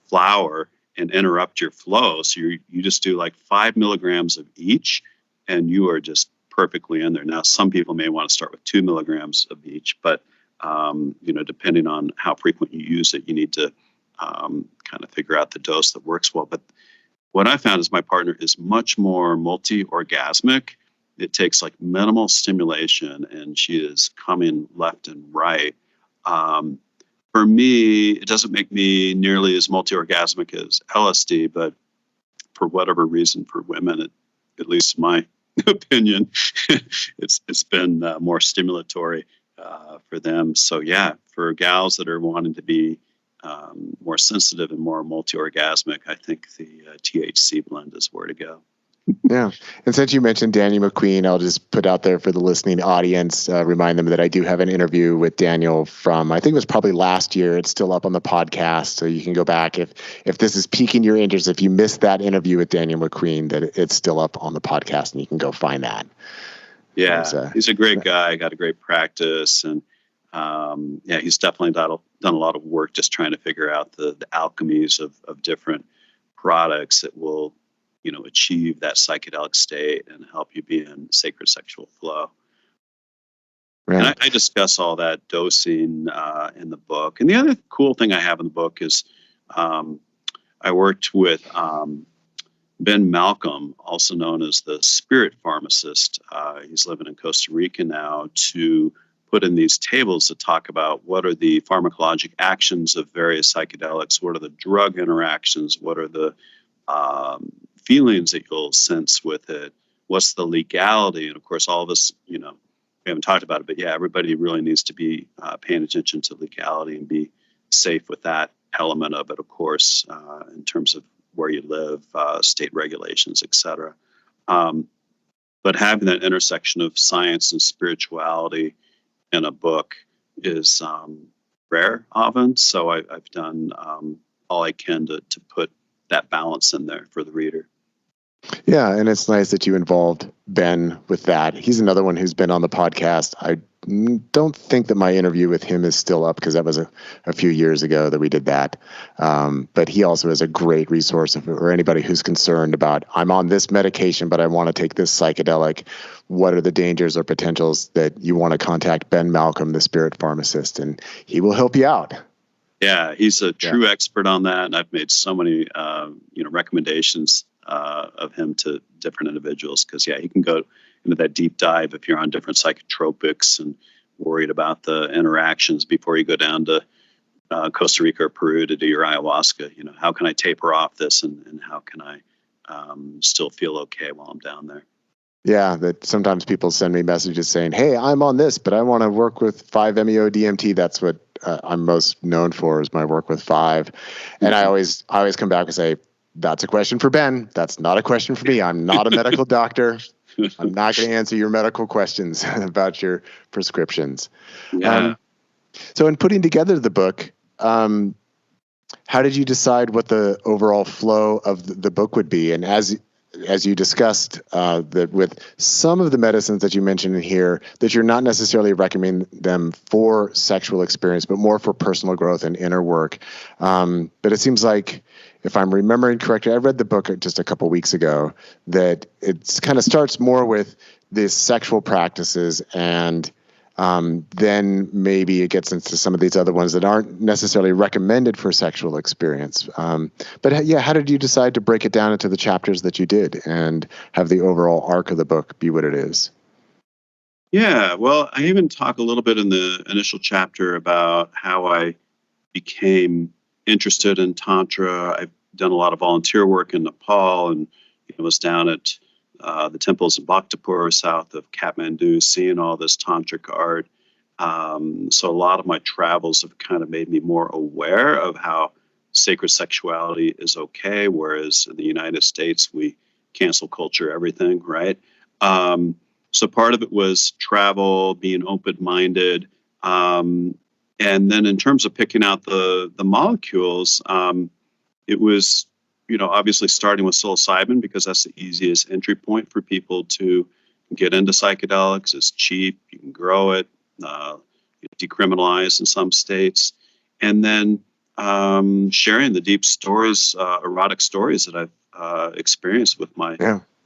flower and interrupt your flow. So you just do like 5 milligrams of each, and you are just perfectly in there. Now, some people may want to start with 2 milligrams of each, but depending on how frequent you use it, you need to kind of figure out the dose that works well. But what I found is my partner is much more multi-orgasmic. It takes like minimal stimulation, and she is coming left and right. For me, it doesn't make me nearly as multi-orgasmic as LSD, but for whatever reason, for women, at least my opinion, it's been more stimulatory for them. So for gals that are wanting to be more sensitive and more multi-orgasmic, I think the THC blend is where to go. Yeah. And since you mentioned Daniel McQueen, I'll just put out there for the listening audience, remind them that I do have an interview with Daniel from, I think it was probably last year. It's still up on the podcast, so you can go back if this is piquing your interest. If you missed that interview with Daniel McQueen, that it's still up on the podcast, and you can go find that. Yeah, he's a great guy, got a great practice, and he's definitely done a lot of work just trying to figure out the alchemies of different products that will achieve that psychedelic state and help you be in sacred sexual flow. Right. And I discuss all that dosing in the book. And the other cool thing I have in the book is I worked with Ben Malcolm, also known as the spirit pharmacist. He's living in Costa Rica now, to put in these tables to talk about what are the pharmacologic actions of various psychedelics, what are the drug interactions, what are the feelings that you'll sense with it, what's the legality, and of course all this, we haven't talked about it, but everybody really needs to be paying attention to legality and be safe with that element of it, of course, in terms of where you live, state regulations, etc. But having that intersection of science and spirituality in a book is rare often, so I've done all I can to put that balance in there for the reader. Yeah, and it's nice that you involved Ben with that. He's another one who's been on the podcast. I don't think that my interview with him is still up, because that was a few years ago that we did that. But he also is a great resource for anybody who's concerned about, I'm on this medication, but I want to take this psychedelic. What are the dangers or potentials? That you want to contact Ben Malcolm, the spirit pharmacist, and he will help you out. Yeah, he's a true expert on that, and I've made so many recommendations of him to different individuals, because he can go into that deep dive if you're on different psychotropics and worried about the interactions before you go down to Costa Rica or Peru to do your ayahuasca. How can I taper off this, and how can I still feel okay while I'm down there? Yeah, that sometimes people send me messages saying, hey, I'm on this, but I want to work with 5-MeO-DMT. That's what I'm most known for, is my work with 5. And I always come back and say, that's a question for Ben. That's not a question for me. I'm not a medical doctor. I'm not going to answer your medical questions about your prescriptions. Yeah. So in putting together the book, how did you decide what the overall flow of the book would be? And as you discussed, that with some of the medicines that you mentioned in here, that you're not necessarily recommending them for sexual experience, but more for personal growth and inner work. But it seems like, if I'm remembering correctly, I read the book just a couple weeks ago, that it kind of starts more with these sexual practices, and then maybe it gets into some of these other ones that aren't necessarily recommended for sexual experience. But yeah, how did you decide to break it down into the chapters that you did and have the overall arc of the book be what it is? Yeah. Well, I even talk a little bit in the initial chapter about how I became interested in Tantra. I've done a lot of volunteer work in Nepal, and was down at the temples in Bhaktapur, south of Kathmandu, seeing all this tantric art. So a lot of my travels have kind of made me more aware of how sacred sexuality is okay, whereas in the United States, we cancel culture everything, right? So part of it was travel, being open-minded. And then in terms of picking out the molecules, it was, obviously starting with psilocybin because that's the easiest entry point for people to get into psychedelics. It's cheap, you can grow it, decriminalized in some states. And then sharing the deep stories, erotic stories that I've experienced with my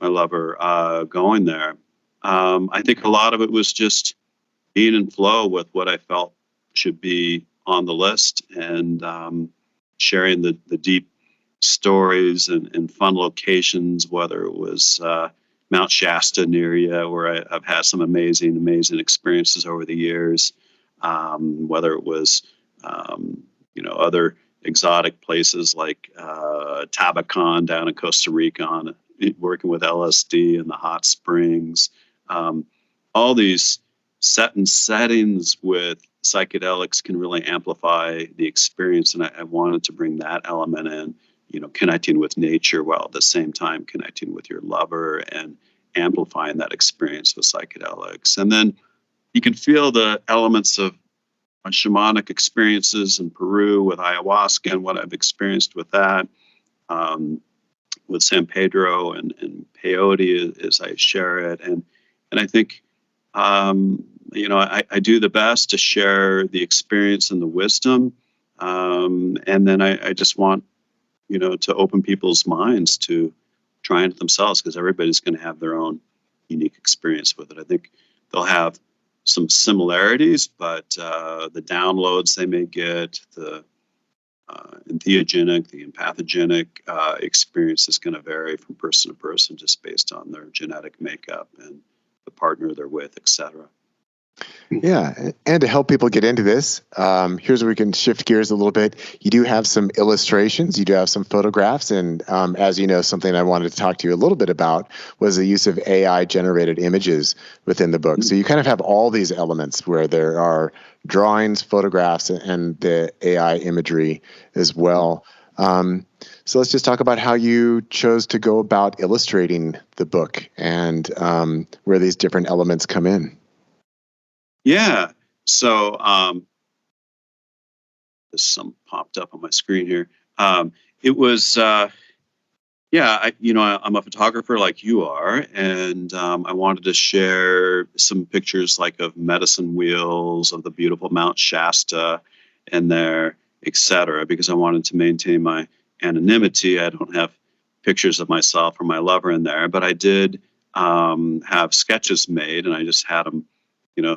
lover going there. I think a lot of it was just being in flow with what I felt should be on the list, and sharing the deep stories and fun locations, whether it was Mount Shasta near you, where I've had some amazing experiences over the years, whether it was other exotic places like Tabacan down in Costa Rica, working with LSD in the hot springs, all these settings with psychedelics can really amplify the experience, and I wanted to bring that element in, connecting with nature while at the same time connecting with your lover and amplifying that experience with psychedelics. And then you can feel the elements of my shamanic experiences in Peru with ayahuasca and what I've experienced with that, with San Pedro and peyote as I share it. And I think, I do the best to share the experience and the wisdom. And then I just want, to open people's minds to trying it themselves, because everybody's going to have their own unique experience with it. I think they'll have some similarities, but the downloads they may get, the entheogenic, the empathogenic experience is going to vary from person to person just based on their genetic makeup and the partner they're with, etc. Yeah, and to help people get into this, here's where we can shift gears a little bit. You do have some illustrations, you do have some photographs, and as you know, something I wanted to talk to you a little bit about was the use of AI-generated images within the book. So you kind of have all these elements where there are drawings, photographs, and the AI imagery as well. So let's just talk about how you chose to go about illustrating the book and where these different elements come in. Yeah. So some popped up on my screen here. It was, I'm a photographer like you are, and I wanted to share some pictures like of medicine wheels, of the beautiful Mount Shasta in there, etc., because I wanted to maintain my anonymity. I don't have pictures of myself or my lover in there, but I did have sketches made, and I just had them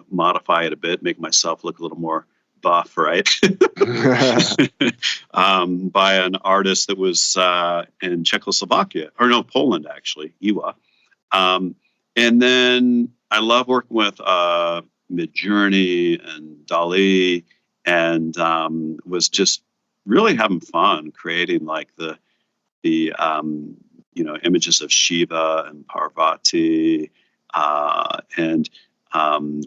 modify it a bit, make myself look a little more buff, right? By an artist that was in Czechoslovakia, or no, Poland, actually, Iwa. And then I love working with Midjourney and Dali, and was just really having fun creating like the images of Shiva and Parvati, and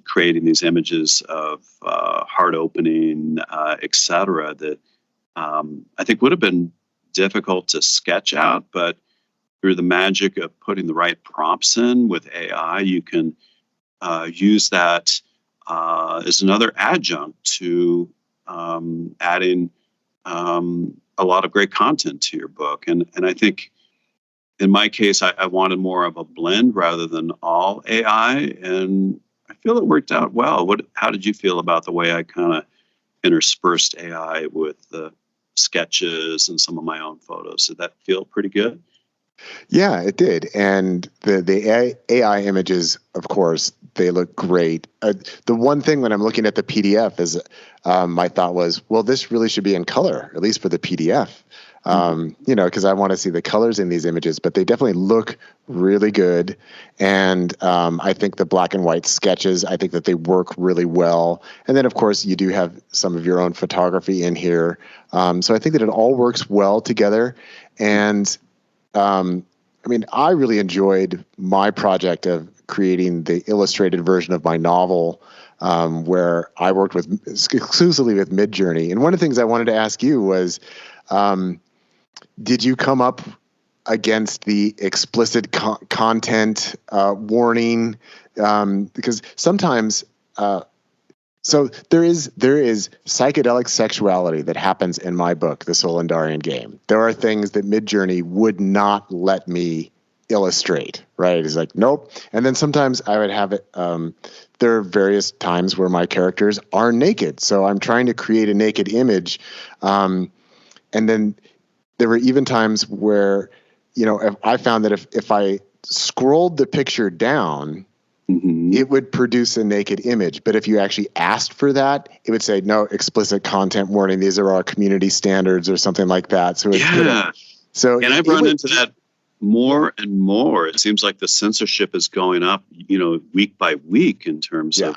creating these images of heart opening, etc., that I think would have been difficult to sketch out, but through the magic of putting the right prompts in with AI, you can use that as another adjunct to adding a lot of great content to your book. And I think in my case, I wanted more of a blend rather than all AI, and I feel it worked out well. How did you feel about the way I kind of interspersed AI with the sketches and some of my own photos? Did that feel pretty good? Yeah, it did. And the AI images, of course, they look great. The one thing when I'm looking at the PDF is my thought was, well, this really should be in color, at least for the PDF. Because I want to see the colors in these images, but they definitely look really good. And I think the black and white sketches, I think that they work really well. And then, of course, you do have some of your own photography in here. So I think that it all works well together. And I really enjoyed my project of creating the illustrated version of my novel, where I worked exclusively with Midjourney. And one of the things I wanted to ask you was, did you come up against the explicit content warning? Because sometimes, so there is psychedelic sexuality that happens in my book, The Solendarian Game. There are things that Midjourney would not let me illustrate, right? It's like, nope. And then sometimes I would have it, there are various times where my characters are naked. So I'm trying to create a naked image. And then there were even times where, if I found that if I scrolled the picture down, it would produce a naked image. But if you actually asked for that, it would say, no, explicit content warning. These are our community standards or something like that. So and I've run into that more and more. It seems like the censorship is going up, week by week in terms of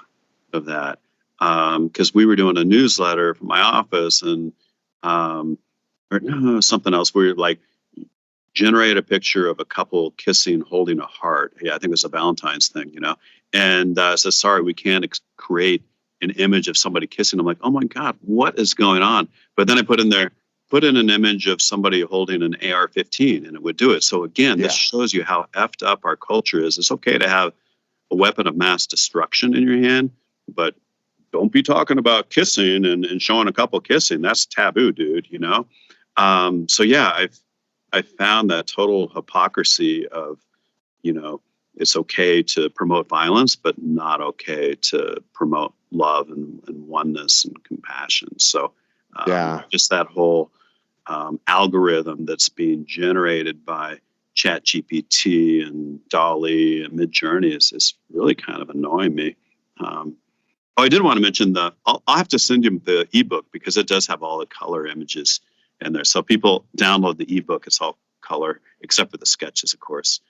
that. Because we were doing a newsletter for my office and something else. We were like, generate a picture of a couple kissing, holding a heart. Yeah, I think it was a Valentine's thing, And says, sorry, we can't create an image of somebody kissing. I'm like, oh my God, what is going on? But then I put in an image of somebody holding an AR-15 and it would do it. So again, this shows you how effed up our culture is. It's okay to have a weapon of mass destruction in your hand, but don't be talking about kissing and showing a couple kissing. That's taboo, dude, I found that total hypocrisy of, it's okay to promote violence, but not okay to promote love and oneness and compassion. So just that whole algorithm that's being generated by ChatGPT and DALL-E and Midjourney is really kind of annoying me. I did want to mention I'll have to send you the ebook because it does have all the color images in there. So people download the ebook. It's all color, except for the sketches, of course.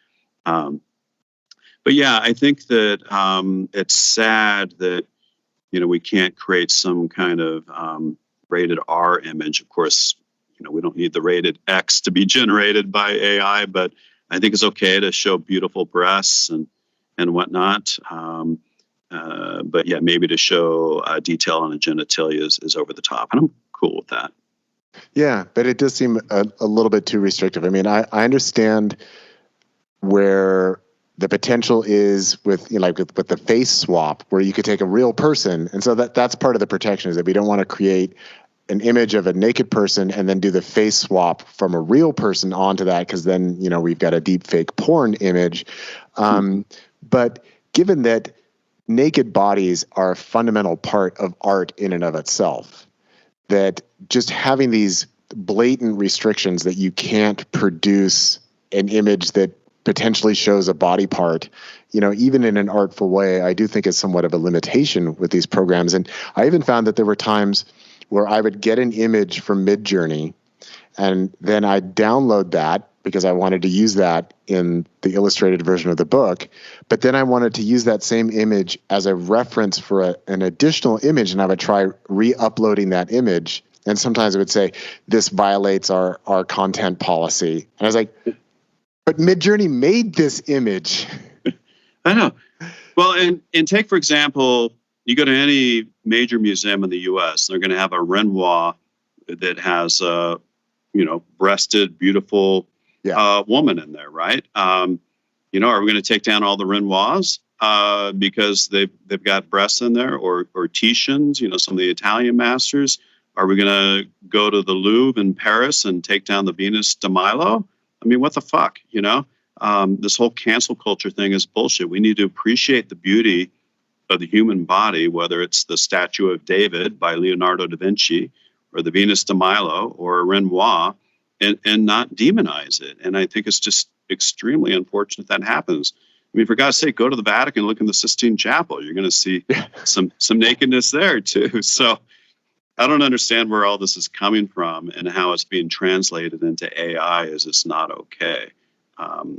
But yeah, I think that it's sad that, we can't create some kind of rated R image. Of course, we don't need the rated X to be generated by AI, but I think it's okay to show beautiful breasts and whatnot. But yeah, maybe to show detail on the genitalia is over the top. And I'm cool with that. Yeah, but it does seem a little bit too restrictive. I understand where the potential is with with the face swap, where you could take a real person, and so that's part of the protection is that we don't want to create an image of a naked person and then do the face swap from a real person onto that, because then we've got a deep fake porn image. But given that naked bodies are a fundamental part of art in and of itself, that just having these blatant restrictions that you can't produce an image that potentially shows a body part, even in an artful way, I do think is somewhat of a limitation with these programs. And I even found that there were times where I would get an image from Midjourney and then I'd download that because I wanted to use that in the illustrated version of the book. But then I wanted to use that same image as a reference for an additional image, and I would try re-uploading that image. And sometimes it would say, this violates our content policy. And I was like, but Midjourney made this image. I know. Well, and take, for example, you go to any major museum in the U.S., they're going to have a Renoir that has, breasted, beautiful Yeah. woman in there, right? You know, are we going to take down all the Renoirs because they've got breasts in there, or Titians, you know, some of the Italian masters? Are we going to go to the Louvre in Paris and take down the Venus de Milo? I mean, what the fuck, you know? This whole cancel culture thing is bullshit. We need to appreciate the beauty of the human body, whether it's the Statue of David by Leonardo da Vinci or the Venus de Milo or Renoir, and not demonize it. And I think it's just extremely unfortunate that happens. I mean, for God's sake, go to the Vatican, look in the Sistine Chapel. You're going to see some nakedness there too. So I don't understand where all this is coming from and how it's being translated into AI as it's not okay.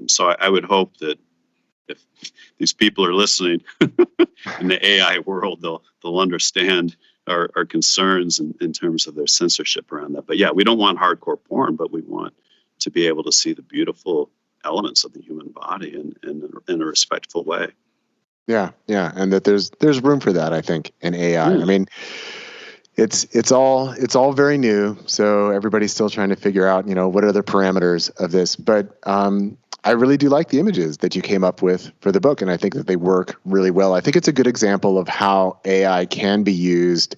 So I would hope that if these people are listening in the AI world, they'll understand our concerns in terms of their censorship around that. But yeah, we don't want hardcore porn, but we want to be able to see the beautiful elements of the human body in a respectful way. Yeah, and that there's room for that, I think, in AI. I mean, it's all very new, so everybody's still trying to figure out, you know, what are the parameters of this. But I really do like the images that you came up with for the book, and I think that they work really well. I think it's a good example of how AI can be used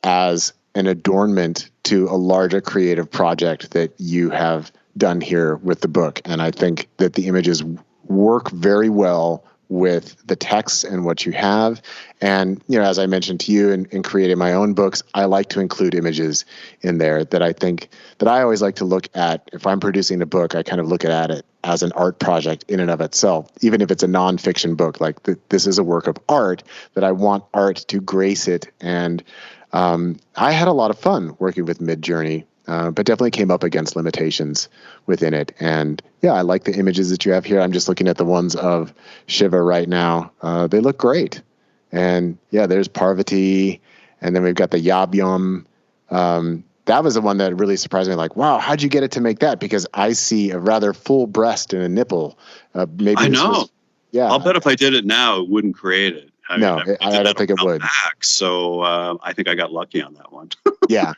as an adornment to a larger creative project that you have done here with the book. And I think that the images work very well with the text and what you have. And, you know, as I mentioned to you in creating my own books, I like to include images in there that I think that I always like to look at. If I'm producing a book, I kind of look at it as an art project in and of itself, even if it's a nonfiction book. Like this is a work of art that I want art to grace it. And I had a lot of fun working with Midjourney, but definitely came up against limitations within it. And yeah, I like the images that you have here. I'm just looking at the ones of Shiva right now. They look great. And yeah, there's Parvati, and then we've got the Yabyum. That was the one that really surprised me. Like, wow, how'd you get it to make that? Because I see a rather full breast and a nipple. Maybe I know. Yeah, I'll bet if I did it now, it wouldn't create it. I don't think it would. So I think I got lucky on that one. Yeah.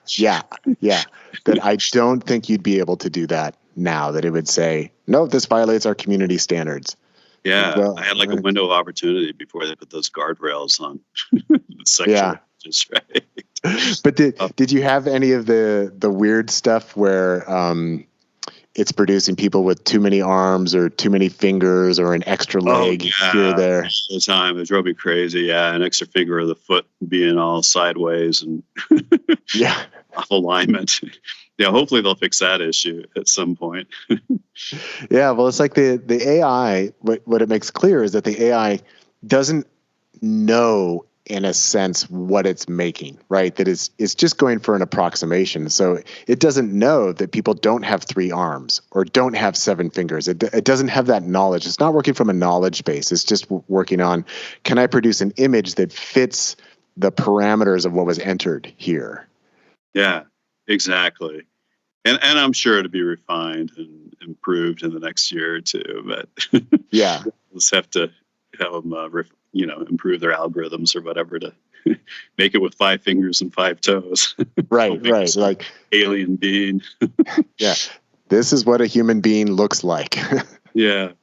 That I don't think you'd be able to do that now. That it would say, no, this violates our community standards. Yeah, well, I had like a window of opportunity before they put those guardrails on the sexual images, right? But did you have any of the weird stuff where it's producing people with too many arms or too many fingers or an extra leg here or there? All the time. It drove me crazy. Yeah, an extra finger of the foot being all sideways and off alignment. Yeah, hopefully they'll fix that issue at some point. Yeah, well, it's like the AI, what it makes clear is that the AI doesn't know, in a sense, what it's making, right? That it's just going for an approximation. So it doesn't know that people don't have 3 arms or don't have 7 fingers. It doesn't have that knowledge. It's not working from a knowledge base. It's just working on, can I produce an image that fits the parameters of what was entered here? Yeah, exactly. And I'm sure it'll be refined and improved in the next year or two. But yeah, we'll just have to have them, improve their algorithms or whatever to make it with 5 fingers and 5 toes. Right. Like alien being. Yeah, this is what a human being looks like. Yeah,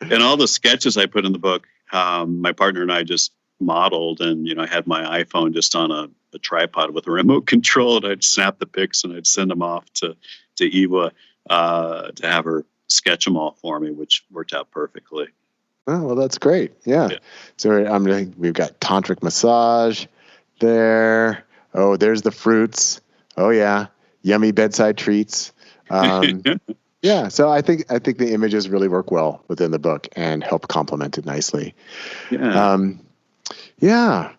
and all the sketches I put in the book, my partner and I just modeled, and I had my iPhone just on a tripod with a remote control, and I'd snap the pics and I'd send them off to Eva to have her sketch them all for me, which worked out perfectly. Oh, well, that's great. Yeah. So we've got tantric massage there. Oh, there's the fruits. Oh yeah, yummy bedside treats. Yeah. So I think the images really work well within the book and help complement it nicely. Yeah. Yeah.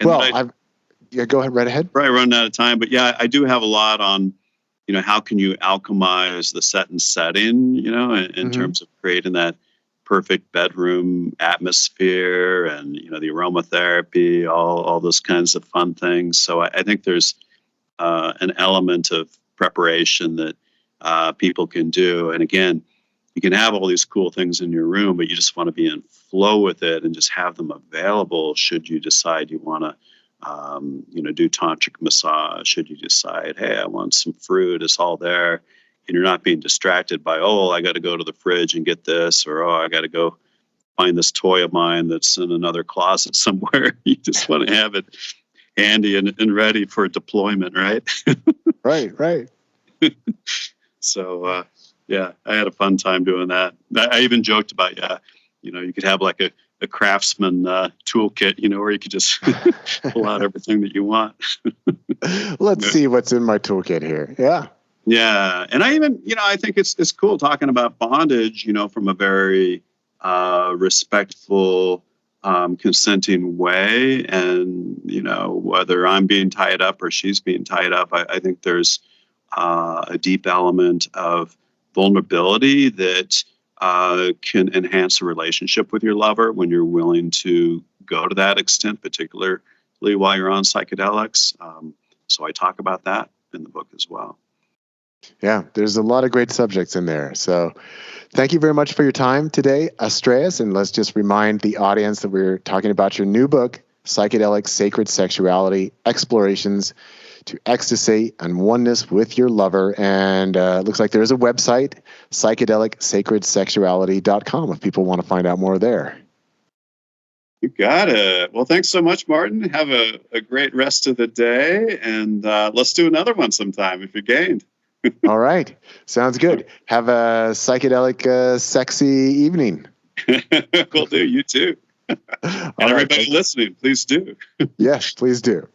Well, go ahead, right ahead. Probably running out of time, but yeah, I do have a lot on, how can you alchemize the set and setting, in terms of creating that perfect bedroom atmosphere and, the aromatherapy, all those kinds of fun things. So I think there's an element of preparation that people can do. And again, you can have all these cool things in your room, but you just want to be in flow with it and just have them available should you decide you want to, do tantric massage. Should you decide, hey, I want some fruit, it's all there. and you're not being distracted by, oh, I got to go to the fridge and get this, or oh, I got to go find this toy of mine that's in another closet somewhere. You just want to have it handy and ready for deployment, right? Right. So, yeah, I had a fun time doing that. I even joked about, you could have like a craftsman toolkit, where you could just pull out everything that you want. Let's see what's in my toolkit here. Yeah. Yeah. And I even, I think it's cool talking about bondage, from a very respectful, consenting way. And, whether I'm being tied up or she's being tied up, I think there's a deep element of vulnerability that can enhance a relationship with your lover when you're willing to go to that extent, particularly while you're on psychedelics. So I talk about that in the book as well. Yeah, there's a lot of great subjects in there. So thank you very much for your time today, Astraeus. And let's just remind the audience that we're talking about your new book, Psychedelic Sacred Sexuality, Explorations to Ecstasy and Oneness with Your Lover. And it looks like there is a website, psychedelicsacredsexuality.com, if people want to find out more there. You got it. Well, thanks so much, Martin. Have a great rest of the day. And let's do another one sometime if you're gained. All right. Sounds good. Have a psychedelic, sexy evening. Will do. You too. And everybody listening, please do. Yes, please do.